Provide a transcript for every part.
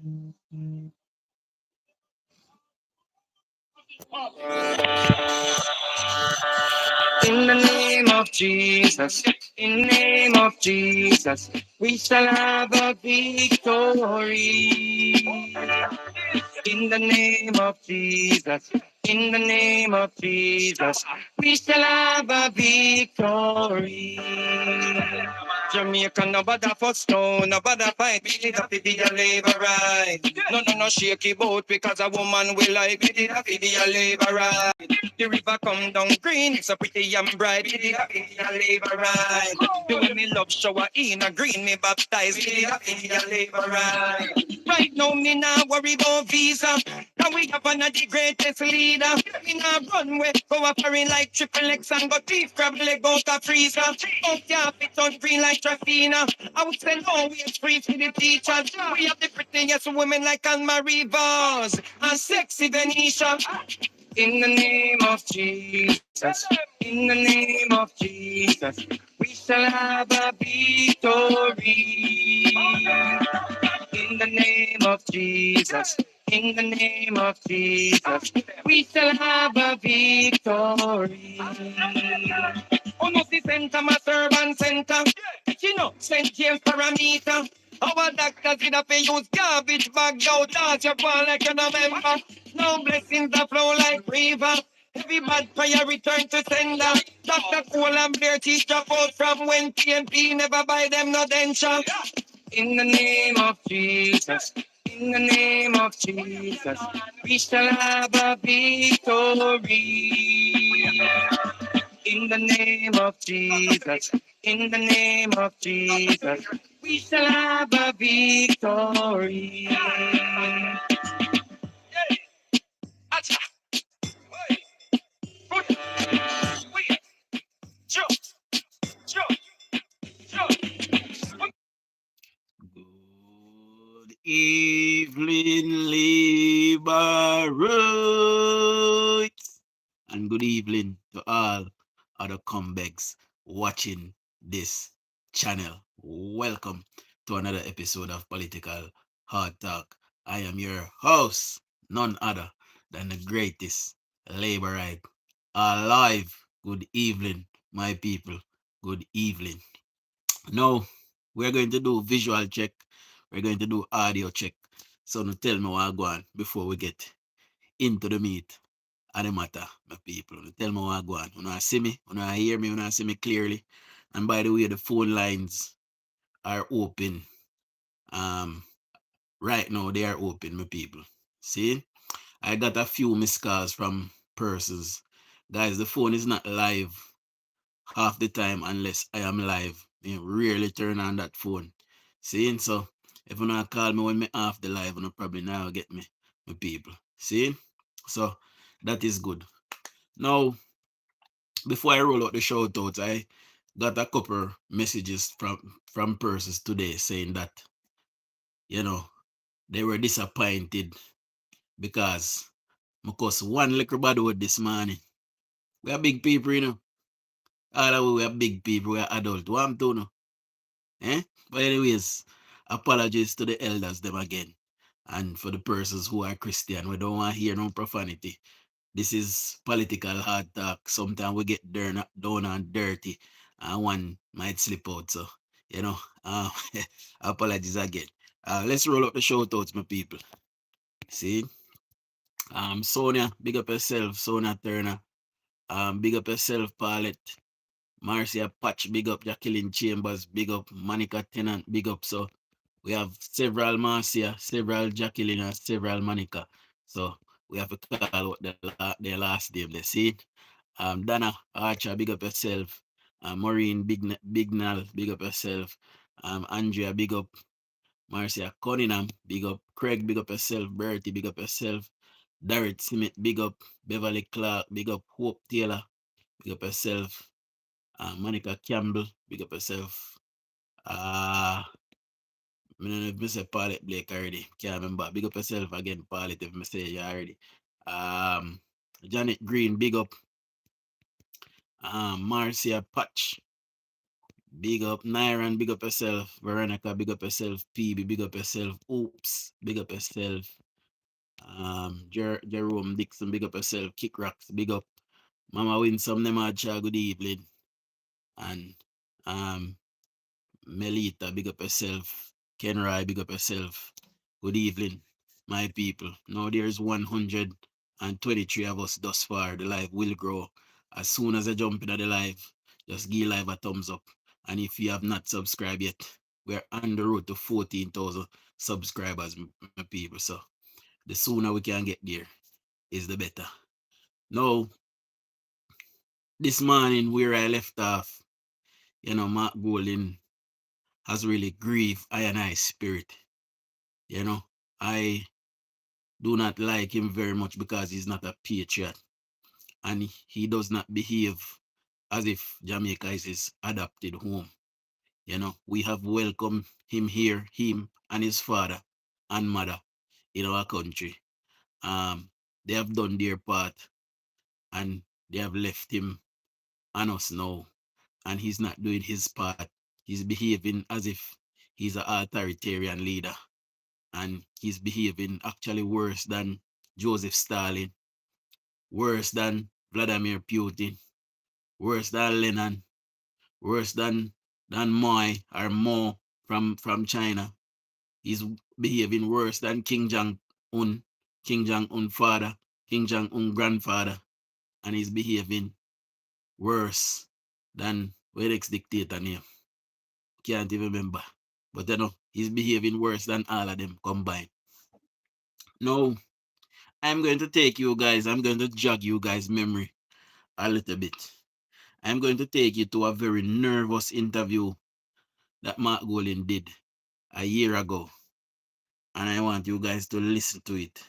In the name of Jesus, in the name of Jesus, we shall have a victory. In the name of Jesus, in the name of Jesus, we shall have a victory. Jamaica, no bother for stone, no bother fight, we need a be a labor right. No shaky boat because a woman will like, we need a be a labor right. The river come down green, it's so pretty and bright, we need a be a labor right. The way me love shower in a green, me baptize, we need a be a labor right. Right now, me nah worry about visa. Cause we have one of the greatest leader. Me nah run way, go up foreign like triple X and go thief, grab leg out a freezer. Out ya fit on green like Trafina. I would say no, we are free for the teachers. We have the prettiest women like Anne-Marie Vaz and sexy Venetia. In the name of Jesus, in the name of Jesus, we shall have a victory. In the name of Jesus, in the name of Jesus, we shall have a victory. Almost the center, my servant center. You know, St. James parameter. Our doctors did have to use garbage bag out, dance your ball like an member. No blessings that flow like river. Every bad prayer return to sender. Dr. Cole and Blair teach drop out from when PNP never buy them no denture. In the name of Jesus, in the name of Jesus, we shall have a victory. In the name of Jesus, in the name of Jesus, we shall have a victory. Acha. Wait. Wait. Wait. Jump. Jump. Jump. Good evening, Liberates, and good evening to all other comebacks watching this channel. Welcome to another episode of Political Hard Talk. I am your host, none other than the greatest Laborite alive. Good evening, my people. Good evening. Now, we're going to do visual check. We're going to do audio check. So now tell me what I go on before we get into the meat and the matter, my people. Now tell me what I go on. You know, see me, you know, hear me, you know, see me clearly. And by the way, the phone lines are open. Right now they are open, my people. See? I got a few missed calls from persons. Guys, the phone is not live half the time unless I am live. You rarely turn on that phone. See? So if you not call me when me off the live, you probably now get me, my people. See? So that is good. Now, before I roll out the shout outs, I got a couple messages from persons today saying that, you know, they were disappointed because one little bad word this morning. We are big people, you know. All of we are big people, we are adult. What I'm doing? But anyways, apologies to the elders them again. And for the persons who are Christian, we don't want to hear no profanity. This is political hard talk. Sometimes we get down and dirty and one might slip out. So, you know, apologies again. Let's roll up the shout outs, my people. See? Sonia, big up yourself, Sonia Turner. Big up yourself, Paulette. Marcia Patch, big up. Jacqueline Chambers, big up. Monica Tennant, big up. So we have several Marcia, several Jacqueline, and several Monica. So we have to call out their last name. They see it. Dana Archer, big up yourself. Maureen Bignall, big up yourself. Andrea, big up. Marcia Cunningham, big up. Craig, big up yourself. Bertie, big up yourself. Darrett Smith, big up. Beverly Clark, big up. Hope Taylor, big up yourself. Monica Campbell, big up yourself. I don't know if I say Paulette Blake already. Can't remember. Big up yourself again, Paulette, if I say you already. Janet Green, big up. Marcia Patch, Big up Nyron, big up yourself. Veronica, big up yourself. PB, big up yourself. Oops, big up yourself. Jerome Dixon, big up yourself. Kick Rocks, big up. Mama Winsome, Nemacha, good evening. And Melita, big up yourself. Kenrai, big up yourself. Good evening, my people. Now there's 123 of us thus far. The live will grow. As soon as I jump into the live, just give live a thumbs up. And if you have not subscribed yet, we're on the road to 14,000 subscribers, my people. So the sooner we can get there is the better. Now, this morning where I left off, Mark Golding has really grieved I and I spirit. I do not like him very much because he's not a patriot and he does not behave as if Jamaica is his adopted home. We have welcomed him here, him and his father and mother in our country. They have done their part and they have left him and us now, and he's not doing his part. He's behaving as if he's an authoritarian leader, and he's behaving actually worse than Joseph Stalin, worse than Vladimir Putin, worse than Lenin, worse than Mao from China. He's behaving worse than King Jong-un father, King Jong-un grandfather, and he's behaving worse than what ex-dictator name. Can't even remember. But he's behaving worse than all of them combined. Now, I'm going to jog you guys' memory a little bit. I'm going to take you to a very nervous interview that Mark Golding did a year ago. And I want you guys to listen to it.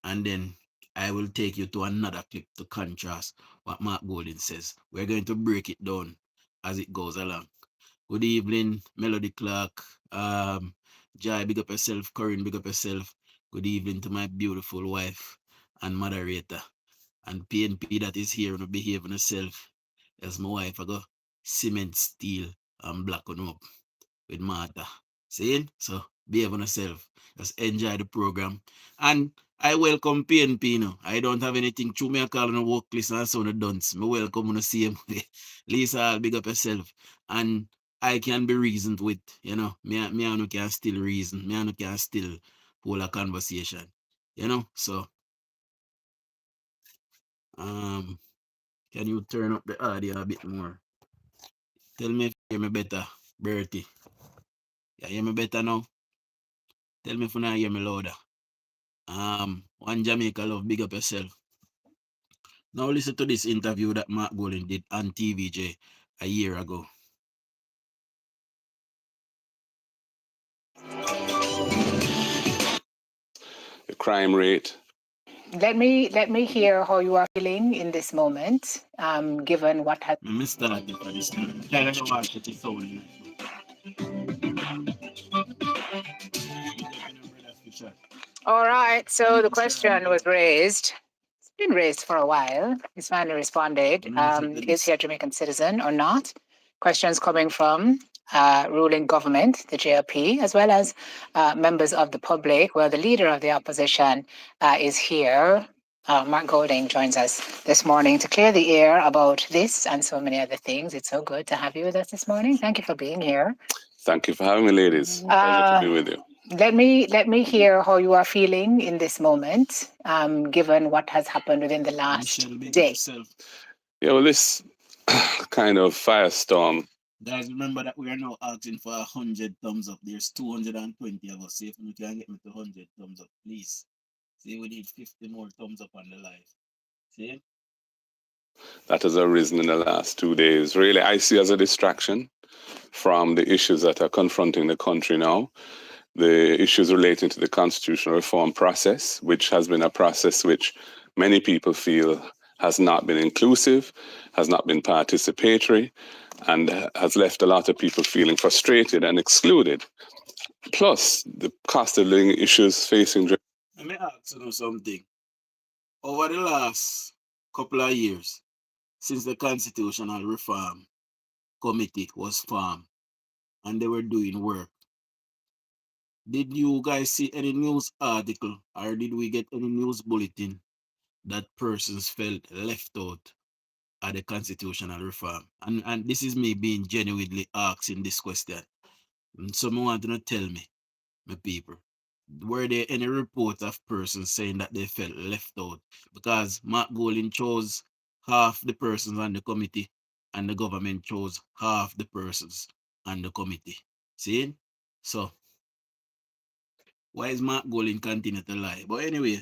And then I will take you to another clip to contrast what Mark Golding says. We're going to break it down as it goes along. Good evening, Melody Clark. Jai, big up yourself. Corinne, big up yourself. Good evening to my beautiful wife and moderator. And PNP that is here and behaving herself as my wife. I go cement, steel, and black on up with Martha. See? So behave on yourself. Just enjoy the program. And I welcome PNP now. I don't have anything to me. I call on a workplace and so on the dunce. Me welcome on the same way. Lisa, I'll big up yourself. And I can be reasoned with, Me and can still reason. Me and can still hold a conversation. So can you turn up the audio a bit more? Tell me if you hear me better, Bertie. You hear me better now? Tell me if you not hear me louder. One Jamaica love, big up yourself. Now listen to this interview that Mark Golding did on TVJ a year ago. The crime rate. Let me hear how you are feeling in this moment, given what has. All right. So the question was raised. It's been raised for a while. He's finally responded. Is he a Jamaican citizen or not? Questions coming from ruling government, the JLP, as well as members of the public. Well, the leader of the opposition is here. Mark Golding joins us this morning to clear the air about this and so many other things. It's so good to have you with us this morning. Thank you for being here. Thank you for having me, ladies. Pleasure to be with you. Let me hear how you are feeling in this moment, given what has happened within the last day. Yeah, well, this kind of firestorm. Guys, remember that we are now asking for 100 thumbs up. There's 220 of us. See if we can get me to 100 thumbs up, please. See, we need 50 more thumbs up on the live. See? That has arisen in the last 2 days. Really, I see as a distraction from the issues that are confronting the country now. The issues relating to the constitutional reform process, which has been a process which many people feel has not been inclusive, has not been participatory, and has left a lot of people feeling frustrated and excluded. Plus, the cost of living issues facing. Let me ask you something. Over the last couple of years, since the constitutional reform, committee was formed and they were doing work. Did you guys see any news article or did we get any news bulletin that persons felt left out at the constitutional reform? And this is me being genuinely asking this question. Someone want to tell me, my people, were there any reports of persons saying that they felt left out? Because Mark Golding chose half the persons on the committee and the government chose half the persons on the committee. See? So why is Mark Golding continue to lie? But anyway,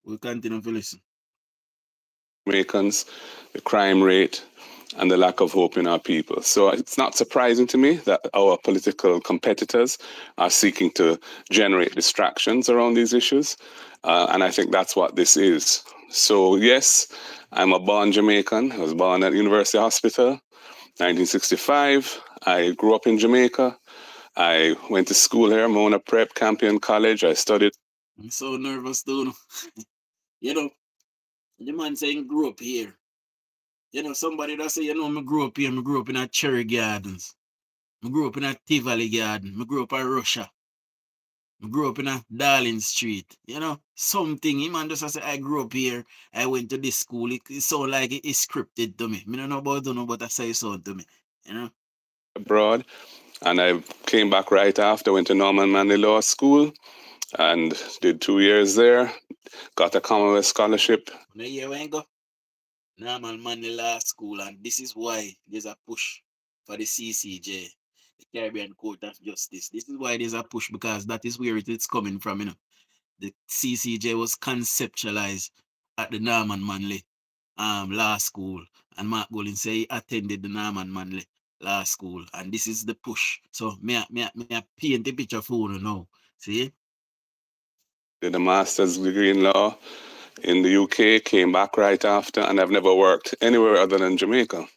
we'll continue to listen. Jamaicans, the crime rate, and the lack of hope in our people. So it's not surprising to me that our political competitors are seeking to generate distractions around these issues. And I think that's what this is. So yes, I'm a born Jamaican. I was born at University Hospital, 1965. I grew up in Jamaica. I went to school here, Mona Prep, Campion College. I studied. I'm so nervous, too. The man saying grew up here. Somebody that say, I grew up here, I grew up in a Cherry Gardens. I grew up in a Tivoli Garden. I grew up in Russia. I grew up in a Darling Street. Something. Man just say, I grew up here. I went to this school. It sounds like it's scripted to me. I don't know but I say it sound to me. Abroad. And I came back right after, went to Norman Manley Law School and did 2 years there. Got a Commonwealth Scholarship. A year when I go, Norman Manley Law School, and this is why there's a push for the CCJ, the Caribbean Court of Justice. This is why there's a push, because that is where it's coming from. The CCJ was conceptualized at the Norman Manley Law School, and Mark Golding say he attended the Norman Manley Law School, and this is the push. So me I paint the picture for you now. See? Did a master's degree in law in the UK, came back right after, and I've never worked anywhere other than Jamaica.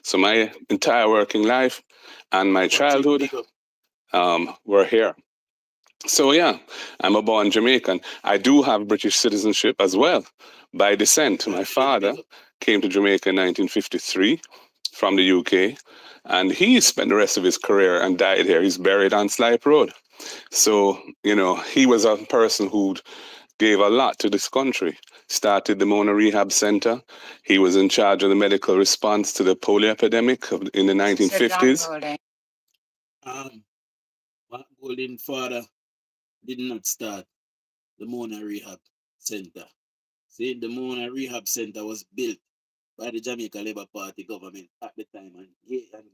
So my entire working life and my childhood were here. So yeah, I'm a born Jamaican. I do have British citizenship as well by descent. My father came to Jamaica in 1953 from the UK, and he spent the rest of his career and died here. He's buried on Slipe Road. So, he was a person who gave a lot to this country. Started the Mona Rehab Center. He was in charge of the medical response to the polio epidemic in the 1950s. Mark Golding's father did not start the Mona Rehab Center. See, the Mona Rehab Center was built by the Jamaica Labour Party government at the time and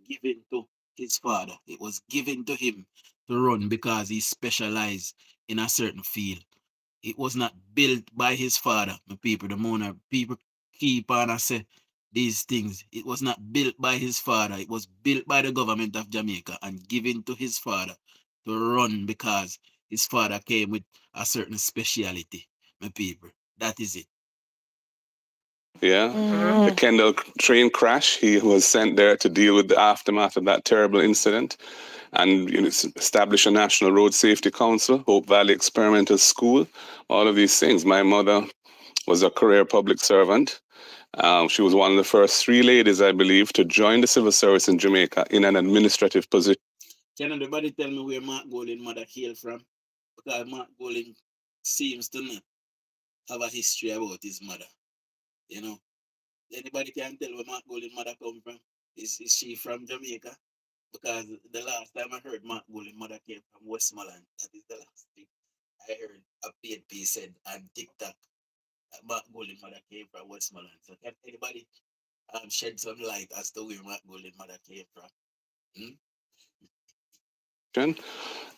given to his father. It was given to him to run because he specialized in a certain field. It was not built by his father. The people, the Mona people keep on and say these things. It was not built by his father. It was built by the government of Jamaica and given to his father to run because his father came with a certain speciality, my people. That is it. Yeah. The Kendall train crash, he was sent there to deal with the aftermath of that terrible incident and establish a National Road Safety Council, Hope Valley Experimental School, all of these things. My mother was a career public servant. She was one of the first 3 ladies, I believe, to join the civil service in Jamaica in an administrative position. Can anybody tell me where Mark Golding's mother hailed from? Because Mark Golding seems to not have a history about his mother. Anybody can tell where Mark Golding's mother come from? Is she from Jamaica? Because the last time I heard Mark Golding's mother came from Westmoreland. That is the last thing I heard a PNP said on TikTok. Mark Golding's mother came from Westmoreland. So can anybody shed some light as to where Mark Golding's mother came from?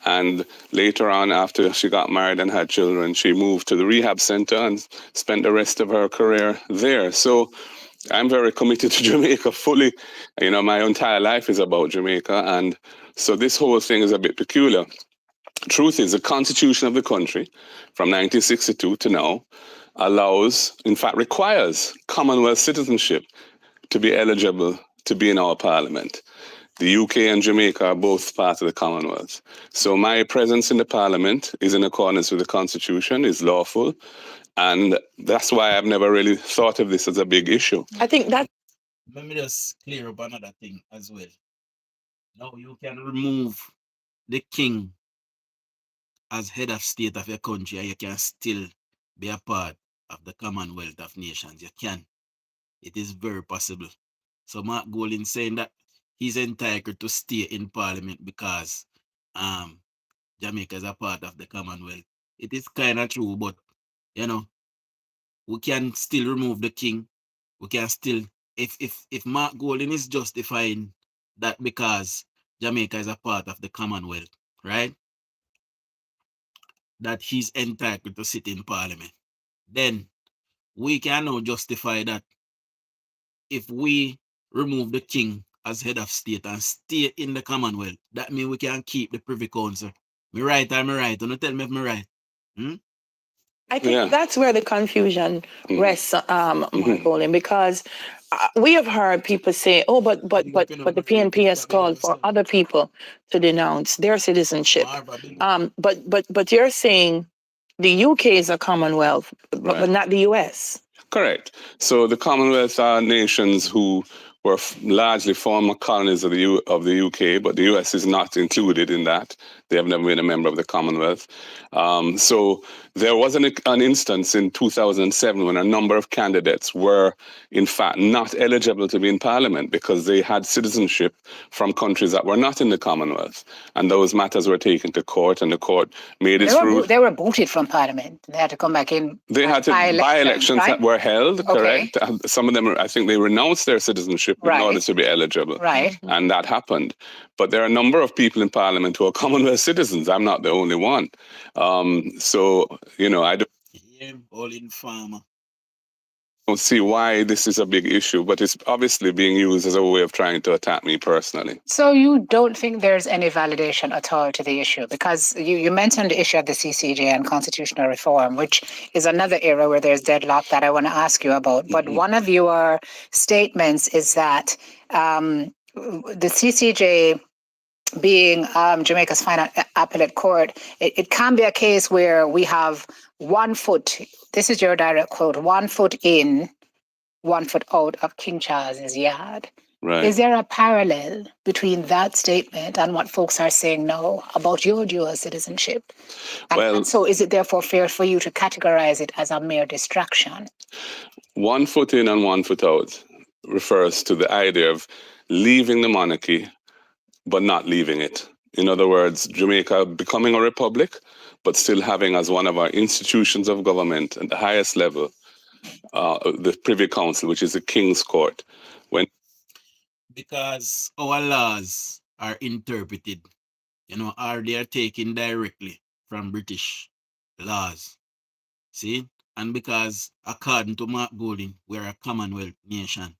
And later on, after she got married and had children, she moved to the rehab center and spent the rest of her career there. So I'm very committed to Jamaica fully. My entire life is about Jamaica. And so this whole thing is a bit peculiar. Truth is, the Constitution of the country from 1962 to now allows, in fact, requires Commonwealth citizenship to be eligible to be in our parliament. The UK and Jamaica are both part of the Commonwealth. So my presence in the parliament is in accordance with the Constitution, is lawful. And that's why I've never really thought of this as a big issue. I think that. Let me just clear up another thing as well. Now you can remove the king as head of state of your country and you can still be a part of the Commonwealth of Nations. You can. It is very possible. So Mark Golding saying that he's entitled to stay in parliament because Jamaica is a part of the Commonwealth. It is kind of true, but you know, we can still remove the king. We can still, if Mark Golding is justifying that because Jamaica is a part of the Commonwealth, right? That he's entitled to sit in parliament. Then we can now justify that if we remove the king as head of state and stay in the Commonwealth, that means we can keep the Privy Council. Me right or me right? Don't tell me if me right. I think that's where the confusion rests, Mark Golding, because we have heard people say, "Oh, but the PNP has called for other people to denounce their citizenship." But you're saying the UK is a Commonwealth, but not the US. Correct. So the Commonwealth are nations who were largely former colonies of the UK, but the US is not included in that. They have never been a member of the Commonwealth. So there was an instance in 2007 when a number of candidates were, in fact, not eligible to be in Parliament because they had citizenship from countries that were not in the Commonwealth. And those matters were taken to court, and the court made its ruling. They were booted from Parliament. They had to come back in. They had to by-elections right? that were held, Okay. correct? Some of them, I think they renounced their citizenship in order to be eligible. Right. And that happened. But there are a number of people in Parliament who are Commonwealth citizens. I'm not the only one. So, you know, I don't see why this is a big issue, but it's obviously being used as a way of trying to attack me personally. So you don't think there's any validation at all to the issue? Because you mentioned the issue of the CCJ and constitutional reform, which is another area where there's deadlock that I want to ask you about. But one of your statements is that the CCJ being Jamaica's final appellate court, it can be a case where we have 1 foot, this is your direct quote, 1 foot in, 1 foot out of King Charles's yard. Right. Is there a parallel between that statement and what folks are saying now about your dual citizenship? And so is it therefore fair for you to categorize it as a mere distraction? 1 foot in and 1 foot out refers to the idea of leaving the monarchy but not leaving it. In other words, Jamaica becoming a republic, but still having as one of our institutions of government at the highest level, the Privy Council, which is the King's Court. Because our laws are interpreted, you know, or they are taken directly from British laws. See? And because according to Mark Golding, we're a Commonwealth nation.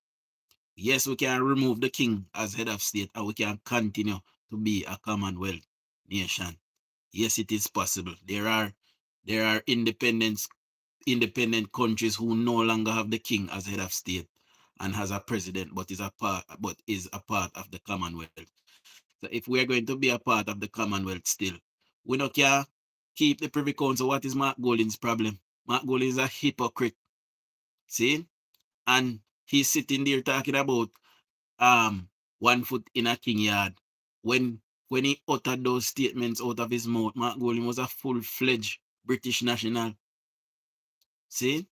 Yes, we can remove the king as head of state and we can continue to be a Commonwealth nation. Yes, it is possible. There are independent countries who no longer have the king as head of state and has a president, but is a part of the Commonwealth. So if we're going to be a part of the Commonwealth still, we don't care keep the Privy Council. What is Mark Golding's problem? Mark Golding is a hypocrite. See? And he's sitting there talking about 1 foot in a king yard. When he uttered those statements out of his mouth, Mark Golding was a full-fledged British national. See?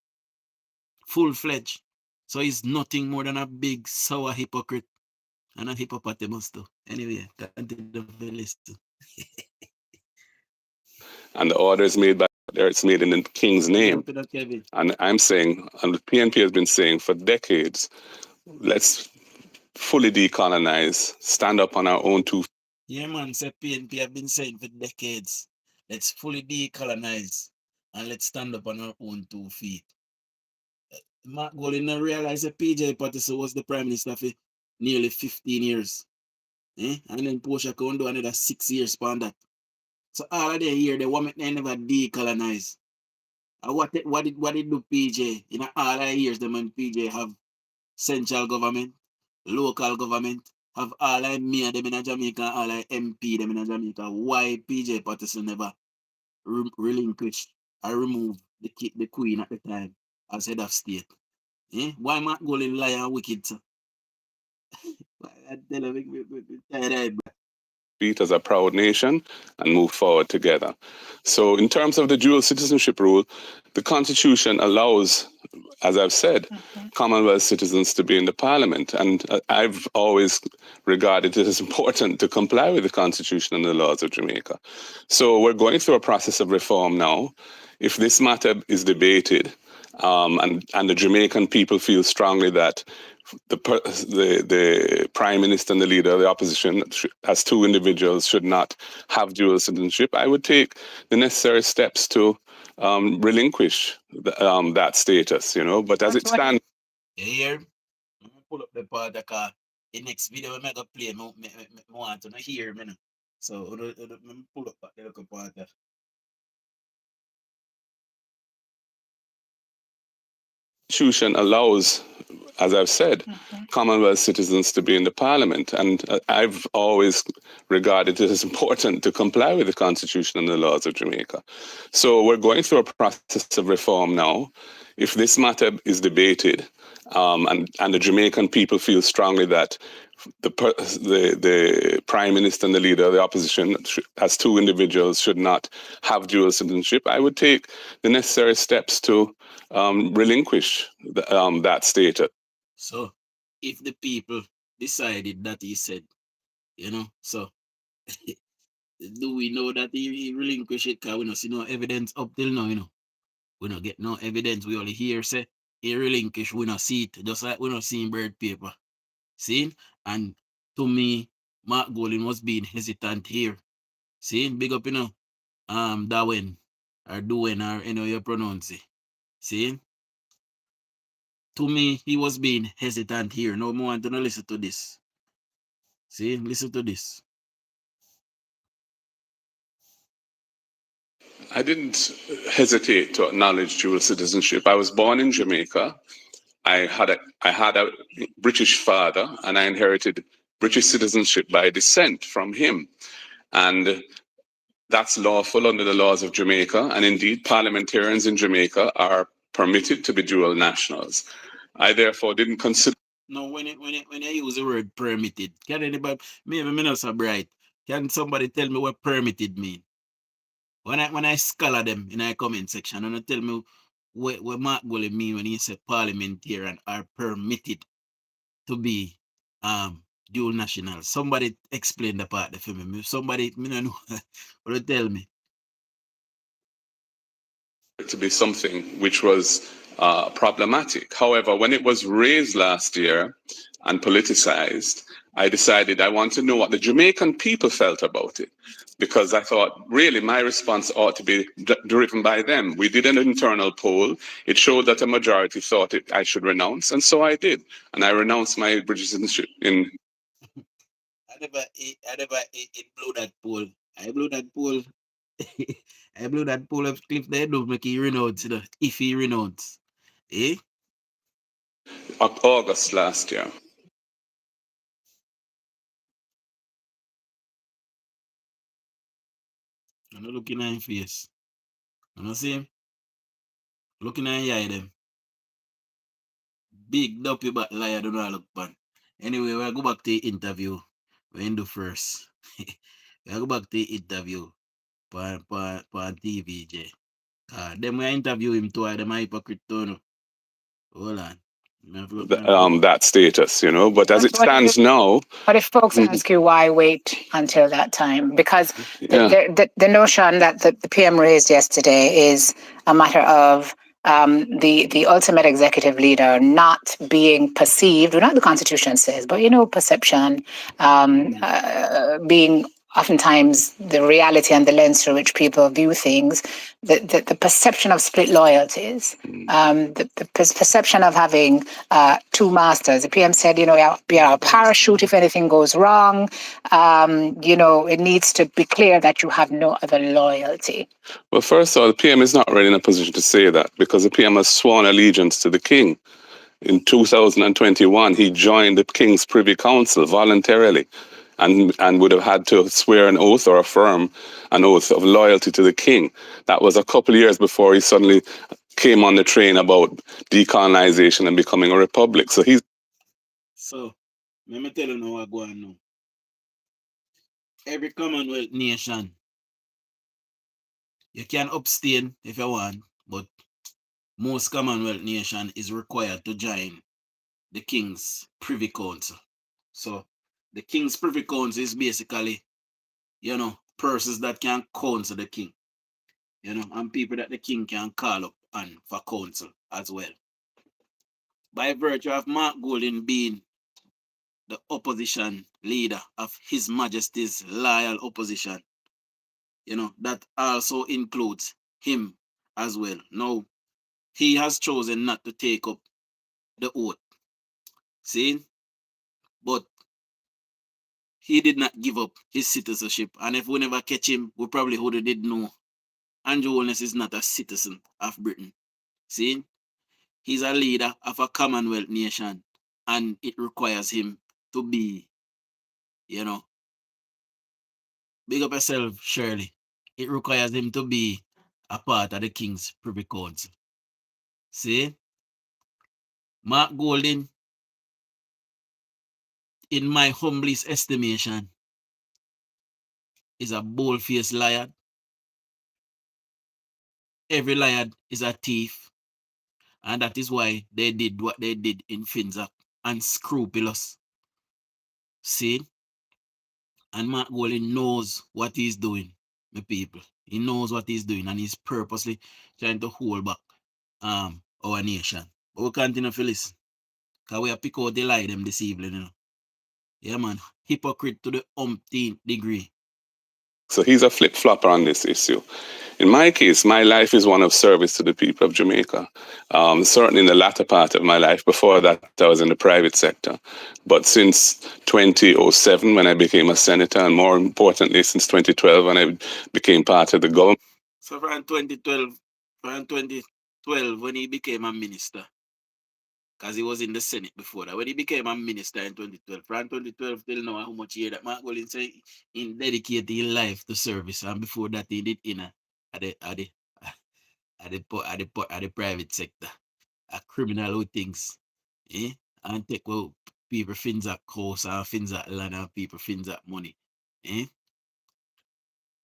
Full-fledged. So he's nothing more than a big sour hypocrite and a hippopotamus too. Anyway, continue to listen. And the order is made it's made in the king's name. And I'm saying, and the PNP has been saying for decades, let's fully decolonize, stand up on our own 2 feet. Yeah, man, so PNP have been saying for decades, let's fully decolonize and let's stand up on our own 2 feet. Mark Golding never realized that PJ Patterson was the Prime Minister for nearly 15 years. And then Portia can do another 6 years on that. So all of the year, the woman they never decolonize. And what did do PJ? In all the years, the man PJ have central government, local government, have all I me them in Jamaica, all I MP them in Jamaica. Why PJ Patterson never relinquished or removed the Queen at the time as head of state? Why Mark Golding lie and wicked? I tell you, heartbeat as a proud nation and move forward together. So in terms of the dual citizenship rule, the Constitution allows, as I've said, Commonwealth citizens to be in the Parliament. And I've always regarded it as important to comply with the Constitution and the laws of Jamaica. So we're going through a process of reform now. If this matter is debated, and the Jamaican people feel strongly that the Prime Minister and the Leader of the Opposition, as two individuals, should not have dual citizenship, I would take the necessary steps to relinquish that status, you know. But as it stands, Here, let me pull up the part that the next video I'm gonna play. I want to hear me. So let me pull up the little part there. Constitution allows, as I've said, Commonwealth citizens to be in the Parliament. And I've always regarded it as important to comply with the Constitution and the laws of Jamaica. So we're going through a process of reform now. If this matter is debated, and the Jamaican people feel strongly that the Prime Minister and the Leader of the Opposition, as two individuals, should not have dual citizenship, I would take the necessary steps to relinquish that status. So, if the people decided that he said, you know, so do we know that he relinquished it? Because we don't see no evidence up till now, you know. We don't get no evidence. We only hear say he relinquished. We don't see it, just like we don't see bird paper. See? And to me, Mark Golin was being hesitant here. See? Big up, you know, Darwin or Doen or you know you pronounce it. See? To me, he was being hesitant here. No more want to listen to this. See, listen to this. I didn't hesitate to acknowledge dual citizenship. I was born in Jamaica. I had a British father, and I inherited British citizenship by descent from him. And that's lawful under the laws of Jamaica. And indeed, parliamentarians in Jamaica are permitted to be dual nationals. I therefore didn't consider. No, when I use the word permitted, can anybody, maybe I'm not so bright, can somebody tell me what permitted mean? When I scholar them in the comment section, and tell me what Mark Golin mean when he said parliamentarian are permitted to be dual nationals. Somebody explain the part for me. Somebody, me don't know, or tell me. To be something which was problematic. However, when it was raised last year and politicized, I decided I want to know what the Jamaican people felt about it, because I thought really my response ought to be driven by them. We did an internal poll. It showed that a majority thought I should renounce, and so I did. And I renounced my British citizenship in. I never blew that poll. I blew that poll. I blew that poll of Cliff there, don't make he renounce, you know, if he renounce. Eh? August last year. I'm not looking at his face. You know see him? Looking at his eye them. Big dopey but liar, don't know how to look pan. Anyway, we'll go back to the interview. We do first. We'll go back to the interview for TVJ. Them we interview him too, them hypocrite too. Hold on. That status, you know, but as it stands now. But if folks ask you why wait until that time, because the notion that the PM raised yesterday is a matter of the ultimate executive leader not being perceived, not the Constitution says, but perception, being oftentimes the reality and the lens through which people view things, the perception of split loyalties, the perception of having two masters. The PM said, be a parachute if anything goes wrong. It needs to be clear that you have no other loyalty. Well, first of all, the PM is not really in a position to say that, because the PM has sworn allegiance to the King. In 2021, he joined the King's Privy Council voluntarily, and would have had to swear an oath or affirm an oath of loyalty to the King. That was a couple of years before he suddenly came on the train about decolonization and becoming a republic. So he's. So, let me tell you now what going on. every Commonwealth nation, you can abstain if you want, but most Commonwealth nation is required to join the King's Privy Council. So the King's Privy Council is basically, persons that can counsel the king, and people that the king can call up and for counsel as well. By virtue of Mark Golding being the opposition leader of His Majesty's loyal opposition, that also includes him as well. Now, he has chosen not to take up the oath. See? But he did not give up his citizenship. And if we never catch him, we probably would have did know Andrew Holness is not a citizen of Britain. See? He's a leader of a Commonwealth nation. And it requires him to be, big up yourself, Shirley. It requires him to be a part of the King's Privy Council. See? Mark Golding, in my humblest estimation, is a bold-faced liar. Every liar is a thief. And that is why they did what they did in Finzak. Unscrupulous. See? And Mark Golding knows what he's doing, my people. He knows what he's doing, and he's purposely trying to hold back our nation. But we continue to listen. Because we have picked out the lie them this evening, Yeah, man. Hypocrite to the umpteenth degree. So he's a flip-flopper on this issue. In my case, my life is one of service to the people of Jamaica. Certainly in the latter part of my life. Before that, I was in the private sector. But since 2007, when I became a senator, and more importantly, since 2012, when I became part of the government. So from 2012, when he became a minister, because he was in the Senate before that. When he became a minister in 2012, from 2012 till now, how much year that Mark Golding said he dedicated his life to service, and before that he did at the private sector, a criminal who things, and take well people fins at course and fins at land and people fins at money,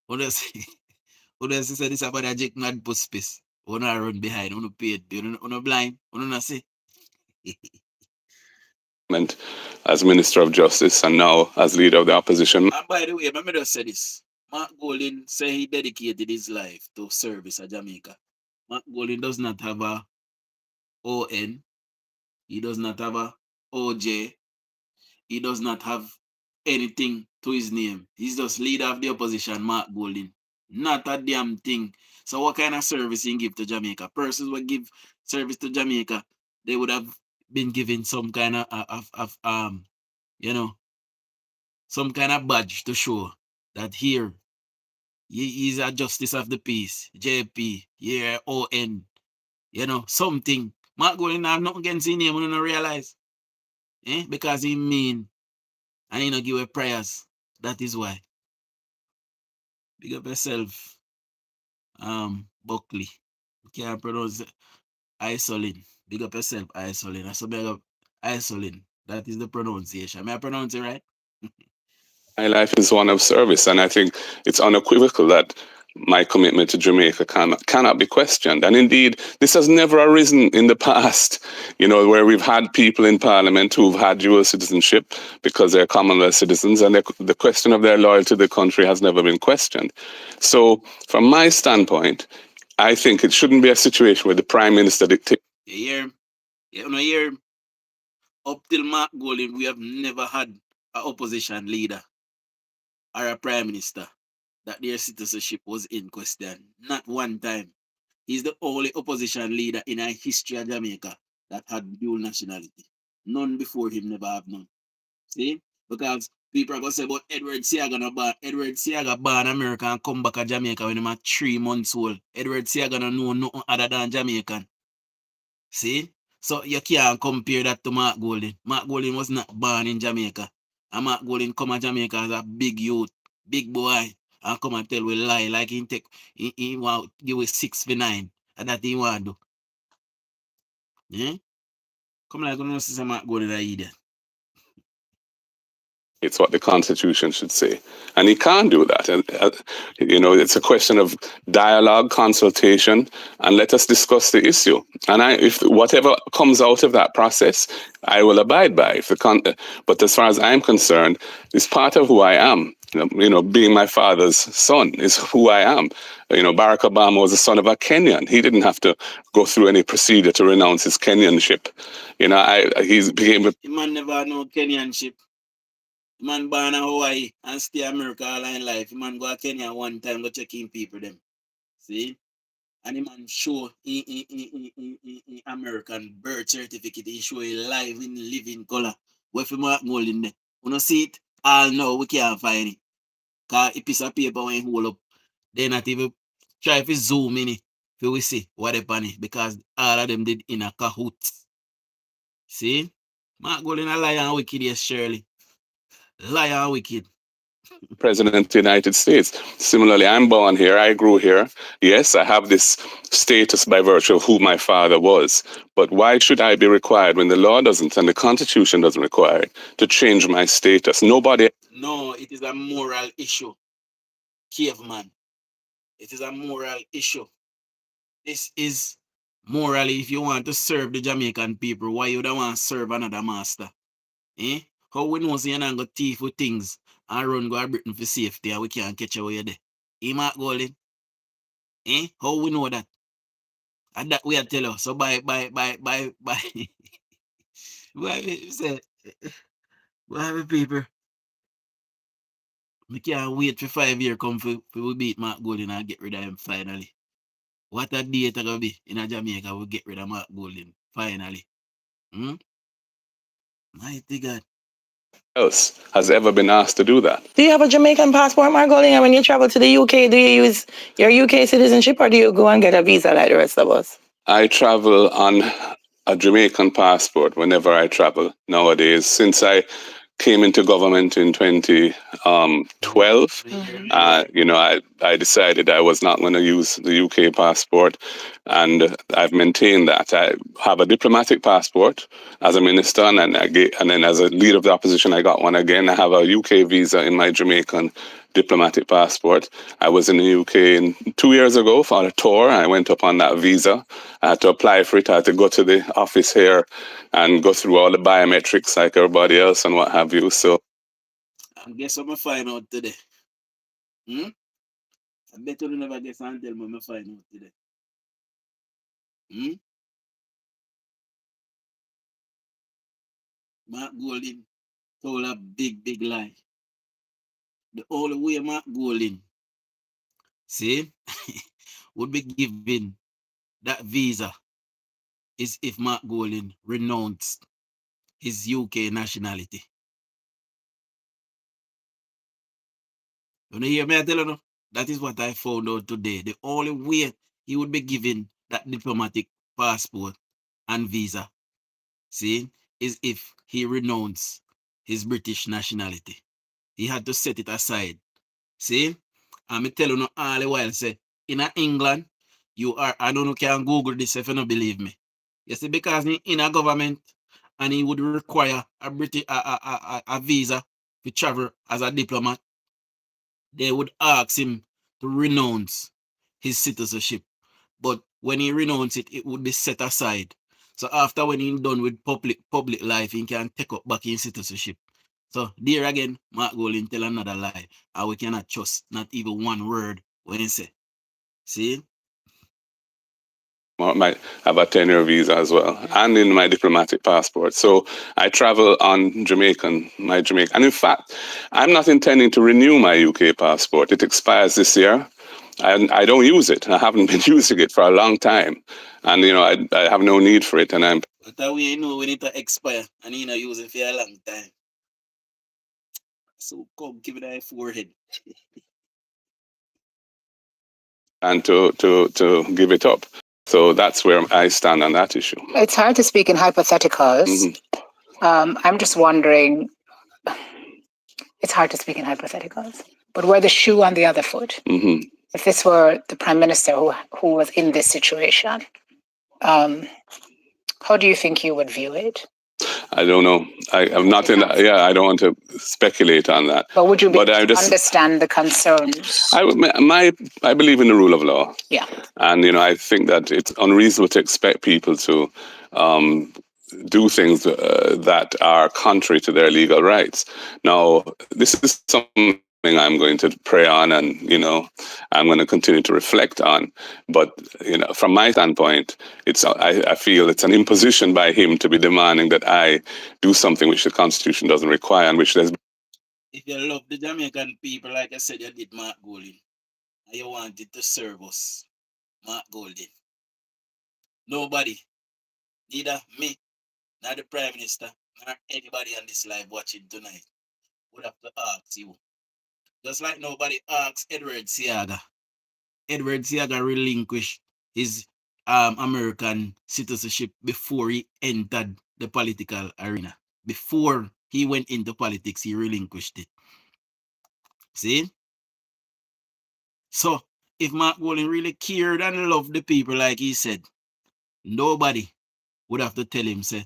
What does what does he say this about a Jake mad post space? When I run behind, on pay it, on blind, on not say. As Minister of Justice and now as leader of the opposition. And by the way, let me just say this. Mark Golding said he dedicated his life to service at Jamaica. Mark Golding does not have a ON. He does not have a OJ. He does not have anything to his name. He's just leader of the opposition, Mark Golding. Not a damn thing. So what kind of service he give to Jamaica? Persons would give service to Jamaica, they would have been given some kind of some kind of badge to show that here he's a justice of the peace, JP, yeah, ON, something. Mark Golding have nothing against his name, we don't realize. Because he mean and he not give away prayers. That is why. Big up yourself, Buckley. You can't pronounce Isolin. Big up yourself, Isolin. I so big up Isolin. That is the pronunciation. May I pronounce it right? My life is one of service, and I think it's unequivocal that my commitment to Jamaica cannot be questioned. And indeed, this has never arisen in the past, where we've had people in Parliament who've had dual citizenship because they're Commonwealth citizens, and the question of their loyalty to the country has never been questioned. So, from my standpoint, I think it shouldn't be a situation where the Prime Minister dictates. Up till Mark Golding, we have never had an opposition leader or a prime minister that their citizenship was in question. Not one time. He's the only opposition leader in our history of Jamaica that had dual nationality. None before him never have none. See? Because people are going to say about Edward Seaga born America and come back to Jamaica when he was 3 months old. Edward Seaga don't know nothing other than Jamaican. See? So you can't compare that to Mark Golding. Mark Golding was not born in Jamaica. And Mark Golding come to Jamaica as a big youth, big boy, and come and tell we lie like he want give us 6 for 9. And that he want to do. Yeah? Come like you know see Mark Golding a idiot. It's what the Constitution should say. And he can't do that. And, it's a question of dialogue, consultation, and let us discuss the issue. And if whatever comes out of that process, I will abide by. But as far as I'm concerned, it's part of who I am. Being my father's son is who I am. Barack Obama was the son of a Kenyan. He didn't have to go through any procedure to renounce his Kenyanship. He became a... The man never know Kenyanship. The man born in Hawaii and stay America all in life. The man go to Kenya one time, go check in people them. See? And the man show in American birth certificate, he show it live in living color. What if Mark Gold in there? We don't see it all now, we can't find it. Because a piece of paper when hold up, they not even try to zoom in it. So we see what happened because all of them did in a cahoots. See? Mark Gold in a liar and wicked, yes, Shirley. Liar and wicked. President of the United States. Similarly, I'm born here, I grew here. Yes, I have this status by virtue of who my father was. But why should I be required when the law doesn't and the Constitution doesn't require it to change my status? Nobody... No, it is a moral issue. Caveman. It is a moral issue. This is morally, if you want to serve the Jamaican people, why you don't want to serve another master? Eh? How we know you're not going to thief with things and run go to Britain for safety and we can't catch you where you're there? Eh, Mark Golding? Eh? How we know that? And that we are tell you. So by why we say, why we people? We can't wait for 5 years come for we beat Mark Golding and get rid of him finally. What a day it's going to be in Jamaica, we get rid of Mark Golding finally. Mighty God. else has ever been asked to do that. Do you have a Jamaican passport, Mark Golding? And when you travel to the UK, do you use your UK citizenship or do you go and get a visa like the rest of us? I travel on a Jamaican passport whenever I travel nowadays. Since I came into government in 2012, I decided I was not going to use the UK passport, and I've maintained that. I have a diplomatic passport as a minister, and then as a leader of the opposition, I got one again. I have a UK visa in my Jamaican diplomatic passport. I was in the UK 2 years ago for a tour. I went up on that visa. I had to apply for it. I had to go to the office here and go through all the biometrics like everybody else and what have you. So, and guess what I find out today? I bet you never guess and tell me I find out today. Mark Golding told a big lie. The only way Mark Golding, see, would be given that visa is if Mark Golding renounced his UK nationality. You know, hear me? I tell you, no? That is what I found out today. The only way he would be given that diplomatic passport and visa, see, is if he renounced his British nationality. He had to set it aside. See? And me tell you no all the while, say, in England, you are, I don't know, can Google this if you don't believe me. You see, because in a government, and he would require a British a visa to travel as a diplomat, they would ask him to renounce his citizenship. But when he renounced it, it would be set aside. So after when he's done with public life, he can take up back in citizenship. So there again, Mark Golding tell another lie. And we cannot trust not even one word when he say. See? I might have a 10-year visa as well, and in my diplomatic passport. So I travel on my Jamaican. And in fact, I'm not intending to renew my UK passport. It expires this year. And I don't use it. I haven't been using it for a long time. And, I have no need for it. And I'm... But that way we need to expire and you not use it for a long time. So come, give it a forehead. And to give it up. So that's where I stand on that issue. It's hard to speak in hypotheticals. I'm just wondering, it's hard to speak in hypotheticals, but were the shoe on the other foot? If this were the prime minister who was in this situation, how do you think you would view it? I don't know. I'm not in. Yeah, I don't want to speculate on that. But would you be I just understand the concerns? I believe in the rule of law. Yeah. And I think that it's unreasonable to expect people to do things that are contrary to their legal rights. Now, this is something I'm going to pray on, and I'm going to continue to reflect on. But from my standpoint, I feel it's an imposition by him to be demanding that I do something which the Constitution doesn't require, and which there's. If you love the Jamaican people, like I said, you did Mark Golding, and you wanted to serve us, Mark Golding. Nobody, neither me, nor the Prime Minister, nor anybody on this live watching tonight, would have to ask you. Just like nobody asks Edward Seaga. Edward Seaga relinquished his American citizenship before he entered the political arena. Before he went into politics, he relinquished it. See? So, if Mark Golding really cared and loved the people like he said, nobody would have to tell him, say,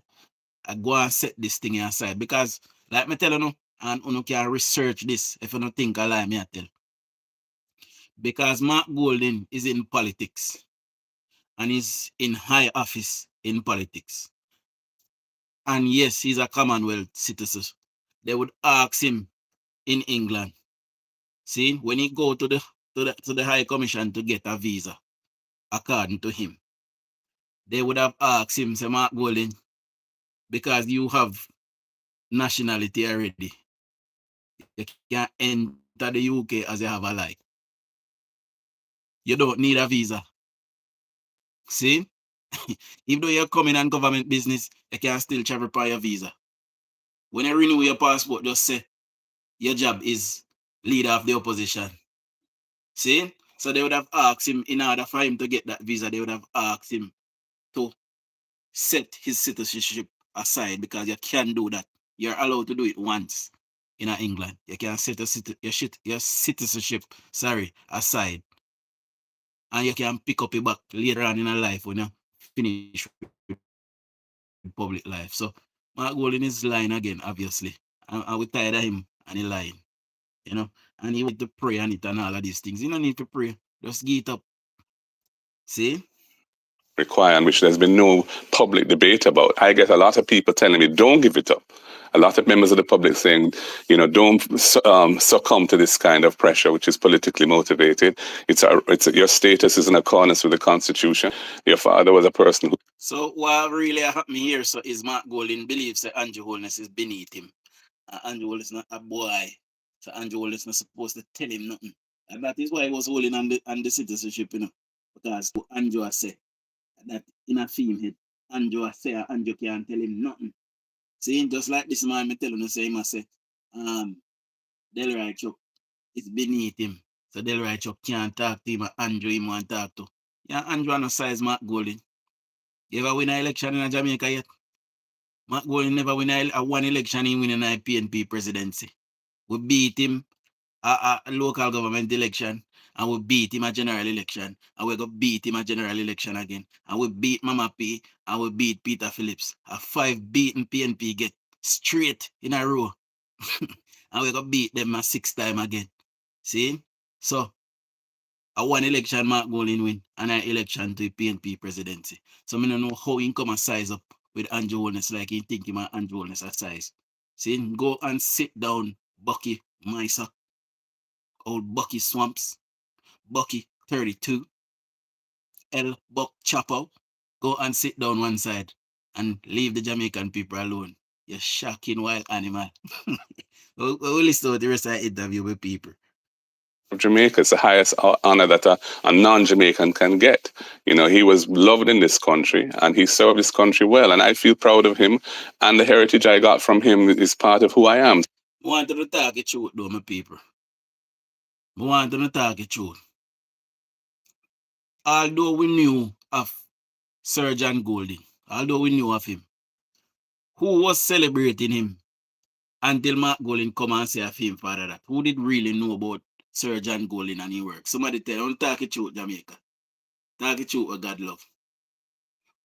I go and set this thing aside. Because, like me tell you, and you can research this if you don't think I lie, me I tell. Because Mark Golding is in politics and is in high office in politics. And yes, he's a Commonwealth citizen. They would ask him in England, see, when he go to the High Commission to get a visa, according to him, they would have asked him, say, Mark Golding, because you have nationality already, you can enter the UK as you have a like. You don't need a visa. See? Even though you're coming on government business, you can still travel by your visa. When you renew your passport, just say your job is leader of the opposition. See? So they would have asked him, in order for him to get that visa, they would have asked him to set his citizenship aside, because you can do that. You're allowed to do it once in England. You can set your citizenship aside. And you can pick up it back later on in your life when you finish with public life. So Mark Golding is lying again, obviously. And we're tired of him and he lying. And he went to pray on it and all of these things. You don't need to pray. Just get up. See? Require, and which there's been no public debate about. I get a lot of people telling me, don't give it up. A lot of members of the public saying, don't succumb to this kind of pressure, which is politically motivated. Your status is in accordance with the Constitution. Your father was a person who. So what really happened here is Mark Golding believes that Andrew Holness is beneath him. Andrew Holness is not a boy. So Andrew Holness is not supposed to tell him nothing. And that is why he was holding on the citizenship, because Andrew said that in a film head, Andrew can't tell him nothing. See, just like this man, me tell him, say, Delroy Chuck is beneath him. So Delroy Chuck can't talk to him, Andrew him want to talk to. Yeah, Andrew no size Mark Golding. You ever win an election in Jamaica yet? Mark Golding never win a one election, he win a PNP presidency. We beat him a local government election, and we beat him a general election, and we're going to beat him a general election again. And we beat Mama P, and we beat Peter Phillips. A 5 beaten PNP get straight in a row. And we're going to beat them a 6 time again. See? So, a one election Mark Golding win, and an election to PNP presidency. So, I don't know how he come and size up with Andrew Holness like he think him Andrew Holness a size. See? Go and sit down, Bucky, Mysa. Old Bucky Swampz, Bucky 32, L Buck Chapo, go and sit down one side and leave the Jamaican people alone. You shocking wild animal. We'll listen to the rest of the interview with people. Jamaica is the highest honor that a non-Jamaican can get. He was loved in this country and he served this country well. And I feel proud of him, and the heritage I got from him is part of who I am. I want to talk the truth though, my people. I want to talk the truth. Although we knew of Sir John Golding, although we knew of him, who was celebrating him until Mark Golding come and say of him, Father, that? Who did really know about Sir John Golding and his work? Somebody tell, don't talk the truth, Jamaica. Talk the truth with God love.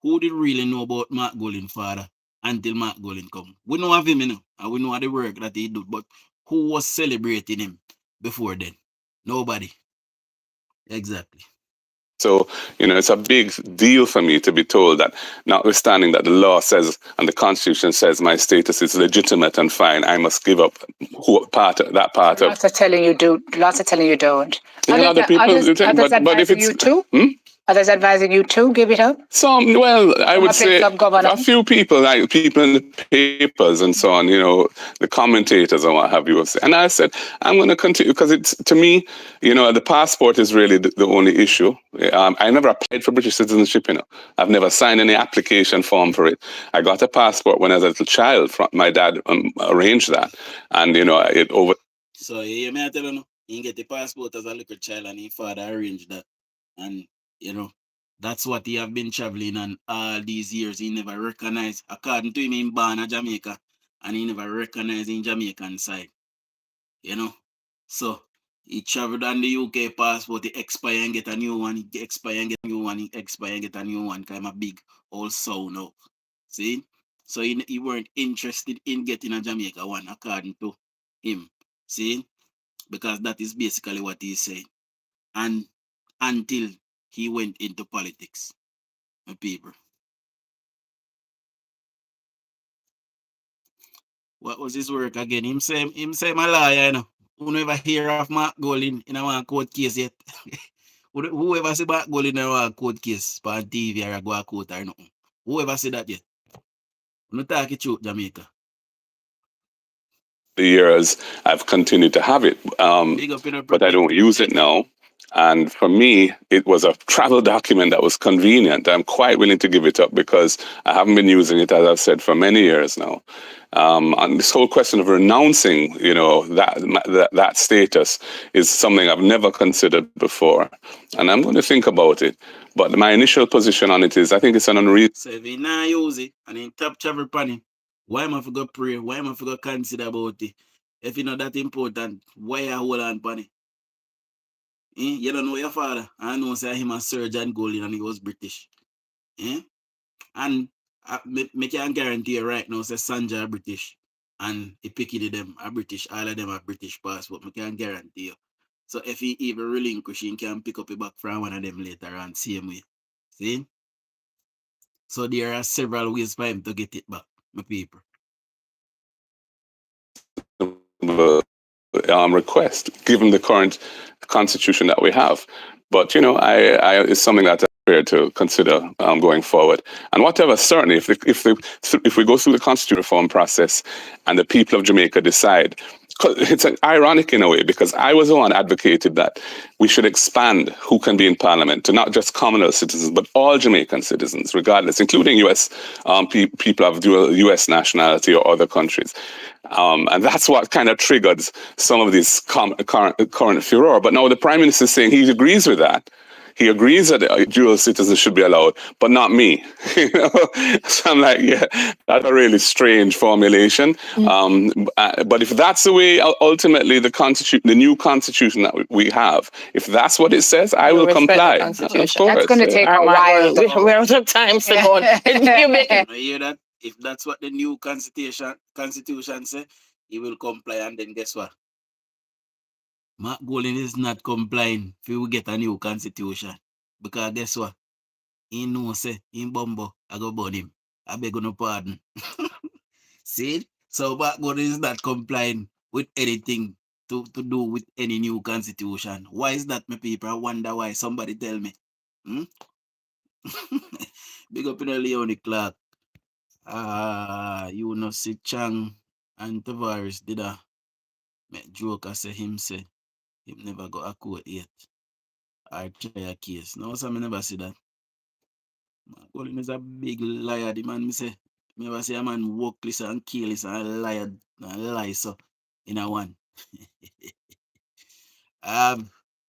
Who did really know about Mark Golding, Father, until Mark Golin come. We know of him, you know, and we know the work that he do, but who was celebrating him before then? Nobody. Exactly. So, it's a big deal for me to be told that, notwithstanding that the law says and the Constitution says my status is legitimate and fine, I must give up that part of. Lots are telling you do. Lots are telling you don't. Other people do think, but if it's you too. Others advising you to give it up? I would say a few people, like people in the papers and so on, the commentators and what have you. And I said, I'm going to continue because it's, to me, the passport is really the only issue. I never applied for British citizenship, I've never signed any application form for it. I got a passport when I was a little child. My dad arranged that. And, it over. So, you may tell you, you get the passport as a little child and your father arranged that. And that's what he have been traveling on all these years. He never recognized, according to him, he born in Jamaica, and he never recognized in Jamaican side. So he traveled on the UK passport, he expire and get a new one, he expire and get a new one, he expire and get a new one, kind of big old soul now. See? So he weren't interested in getting a Jamaica one, according to him. See? Because that is basically what he's saying. And until he went into politics, my people. What was his work again? Him say my lawyer, Who never hear of Mark Golin in a court case yet? Whoever say Mark Golin in a court case on TV or go a court or nothing? Whoever say that yet? No talk it truth, Jamaica. The years I've continued to have it, but I don't use it now. And for me, it was a travel document that was convenient. I'm quite willing to give it up because I haven't been using it, as I've said, for many years now. And this whole question of renouncing, that status is something I've never considered before. And I'm going to think about it. But my initial position on it is, I think it's an unreasonable. So if you not use it and in top travel pan, why am I for go pray? Why am I for go consider about it? If it's not that important, why you hold on pan it? You don't know your father. I know say him a surgeon Golin and he was British. And me can guarantee you right now say Sanja are British. And he picky them are British. All of them are British passport. Me can guarantee you. So if he even relinquish, he can pick up it back from one of them later on same way. See? So there are several ways for him to get it back, my people. Request, given the current constitution that we have. But, it's something that I'm prepared to consider going forward. And whatever, certainly, if we go through the constitutional reform process and the people of Jamaica decide, it's ironic in a way, because I was the one advocated that we should expand who can be in parliament to not just Commonwealth citizens, but all Jamaican citizens, regardless, including US people of dual US nationality or other countries. And that's what kind of triggered some of this current furor. But now the Prime Minister is saying he agrees with that. He agrees that dual citizens should be allowed, but not me. So I'm like, yeah, that's a really strange formulation. But if that's the way, ultimately, the new constitution that we have, if that's what it says, I will comply. Of course, that's going to take a while. We're out of time, Simone. You hear that? If that's what the new constitution says, he will comply, and then guess what? Mark Golin is not complying if we get a new constitution. Because guess what? He knows say in Bumbo, I go burn him. I beg no pardon. See? So Mark Golin is not complying with anything to do with any new constitution. Why is that, my people? I wonder why. Somebody tell me. Big up in the Leonie Clark. You know, see Chang and Tavares did a joke. I say him never got a court yet. I try a case. No, so I never see that. Golin is a big liar. The man, me never say a man walk this and kill this and lie so in a one.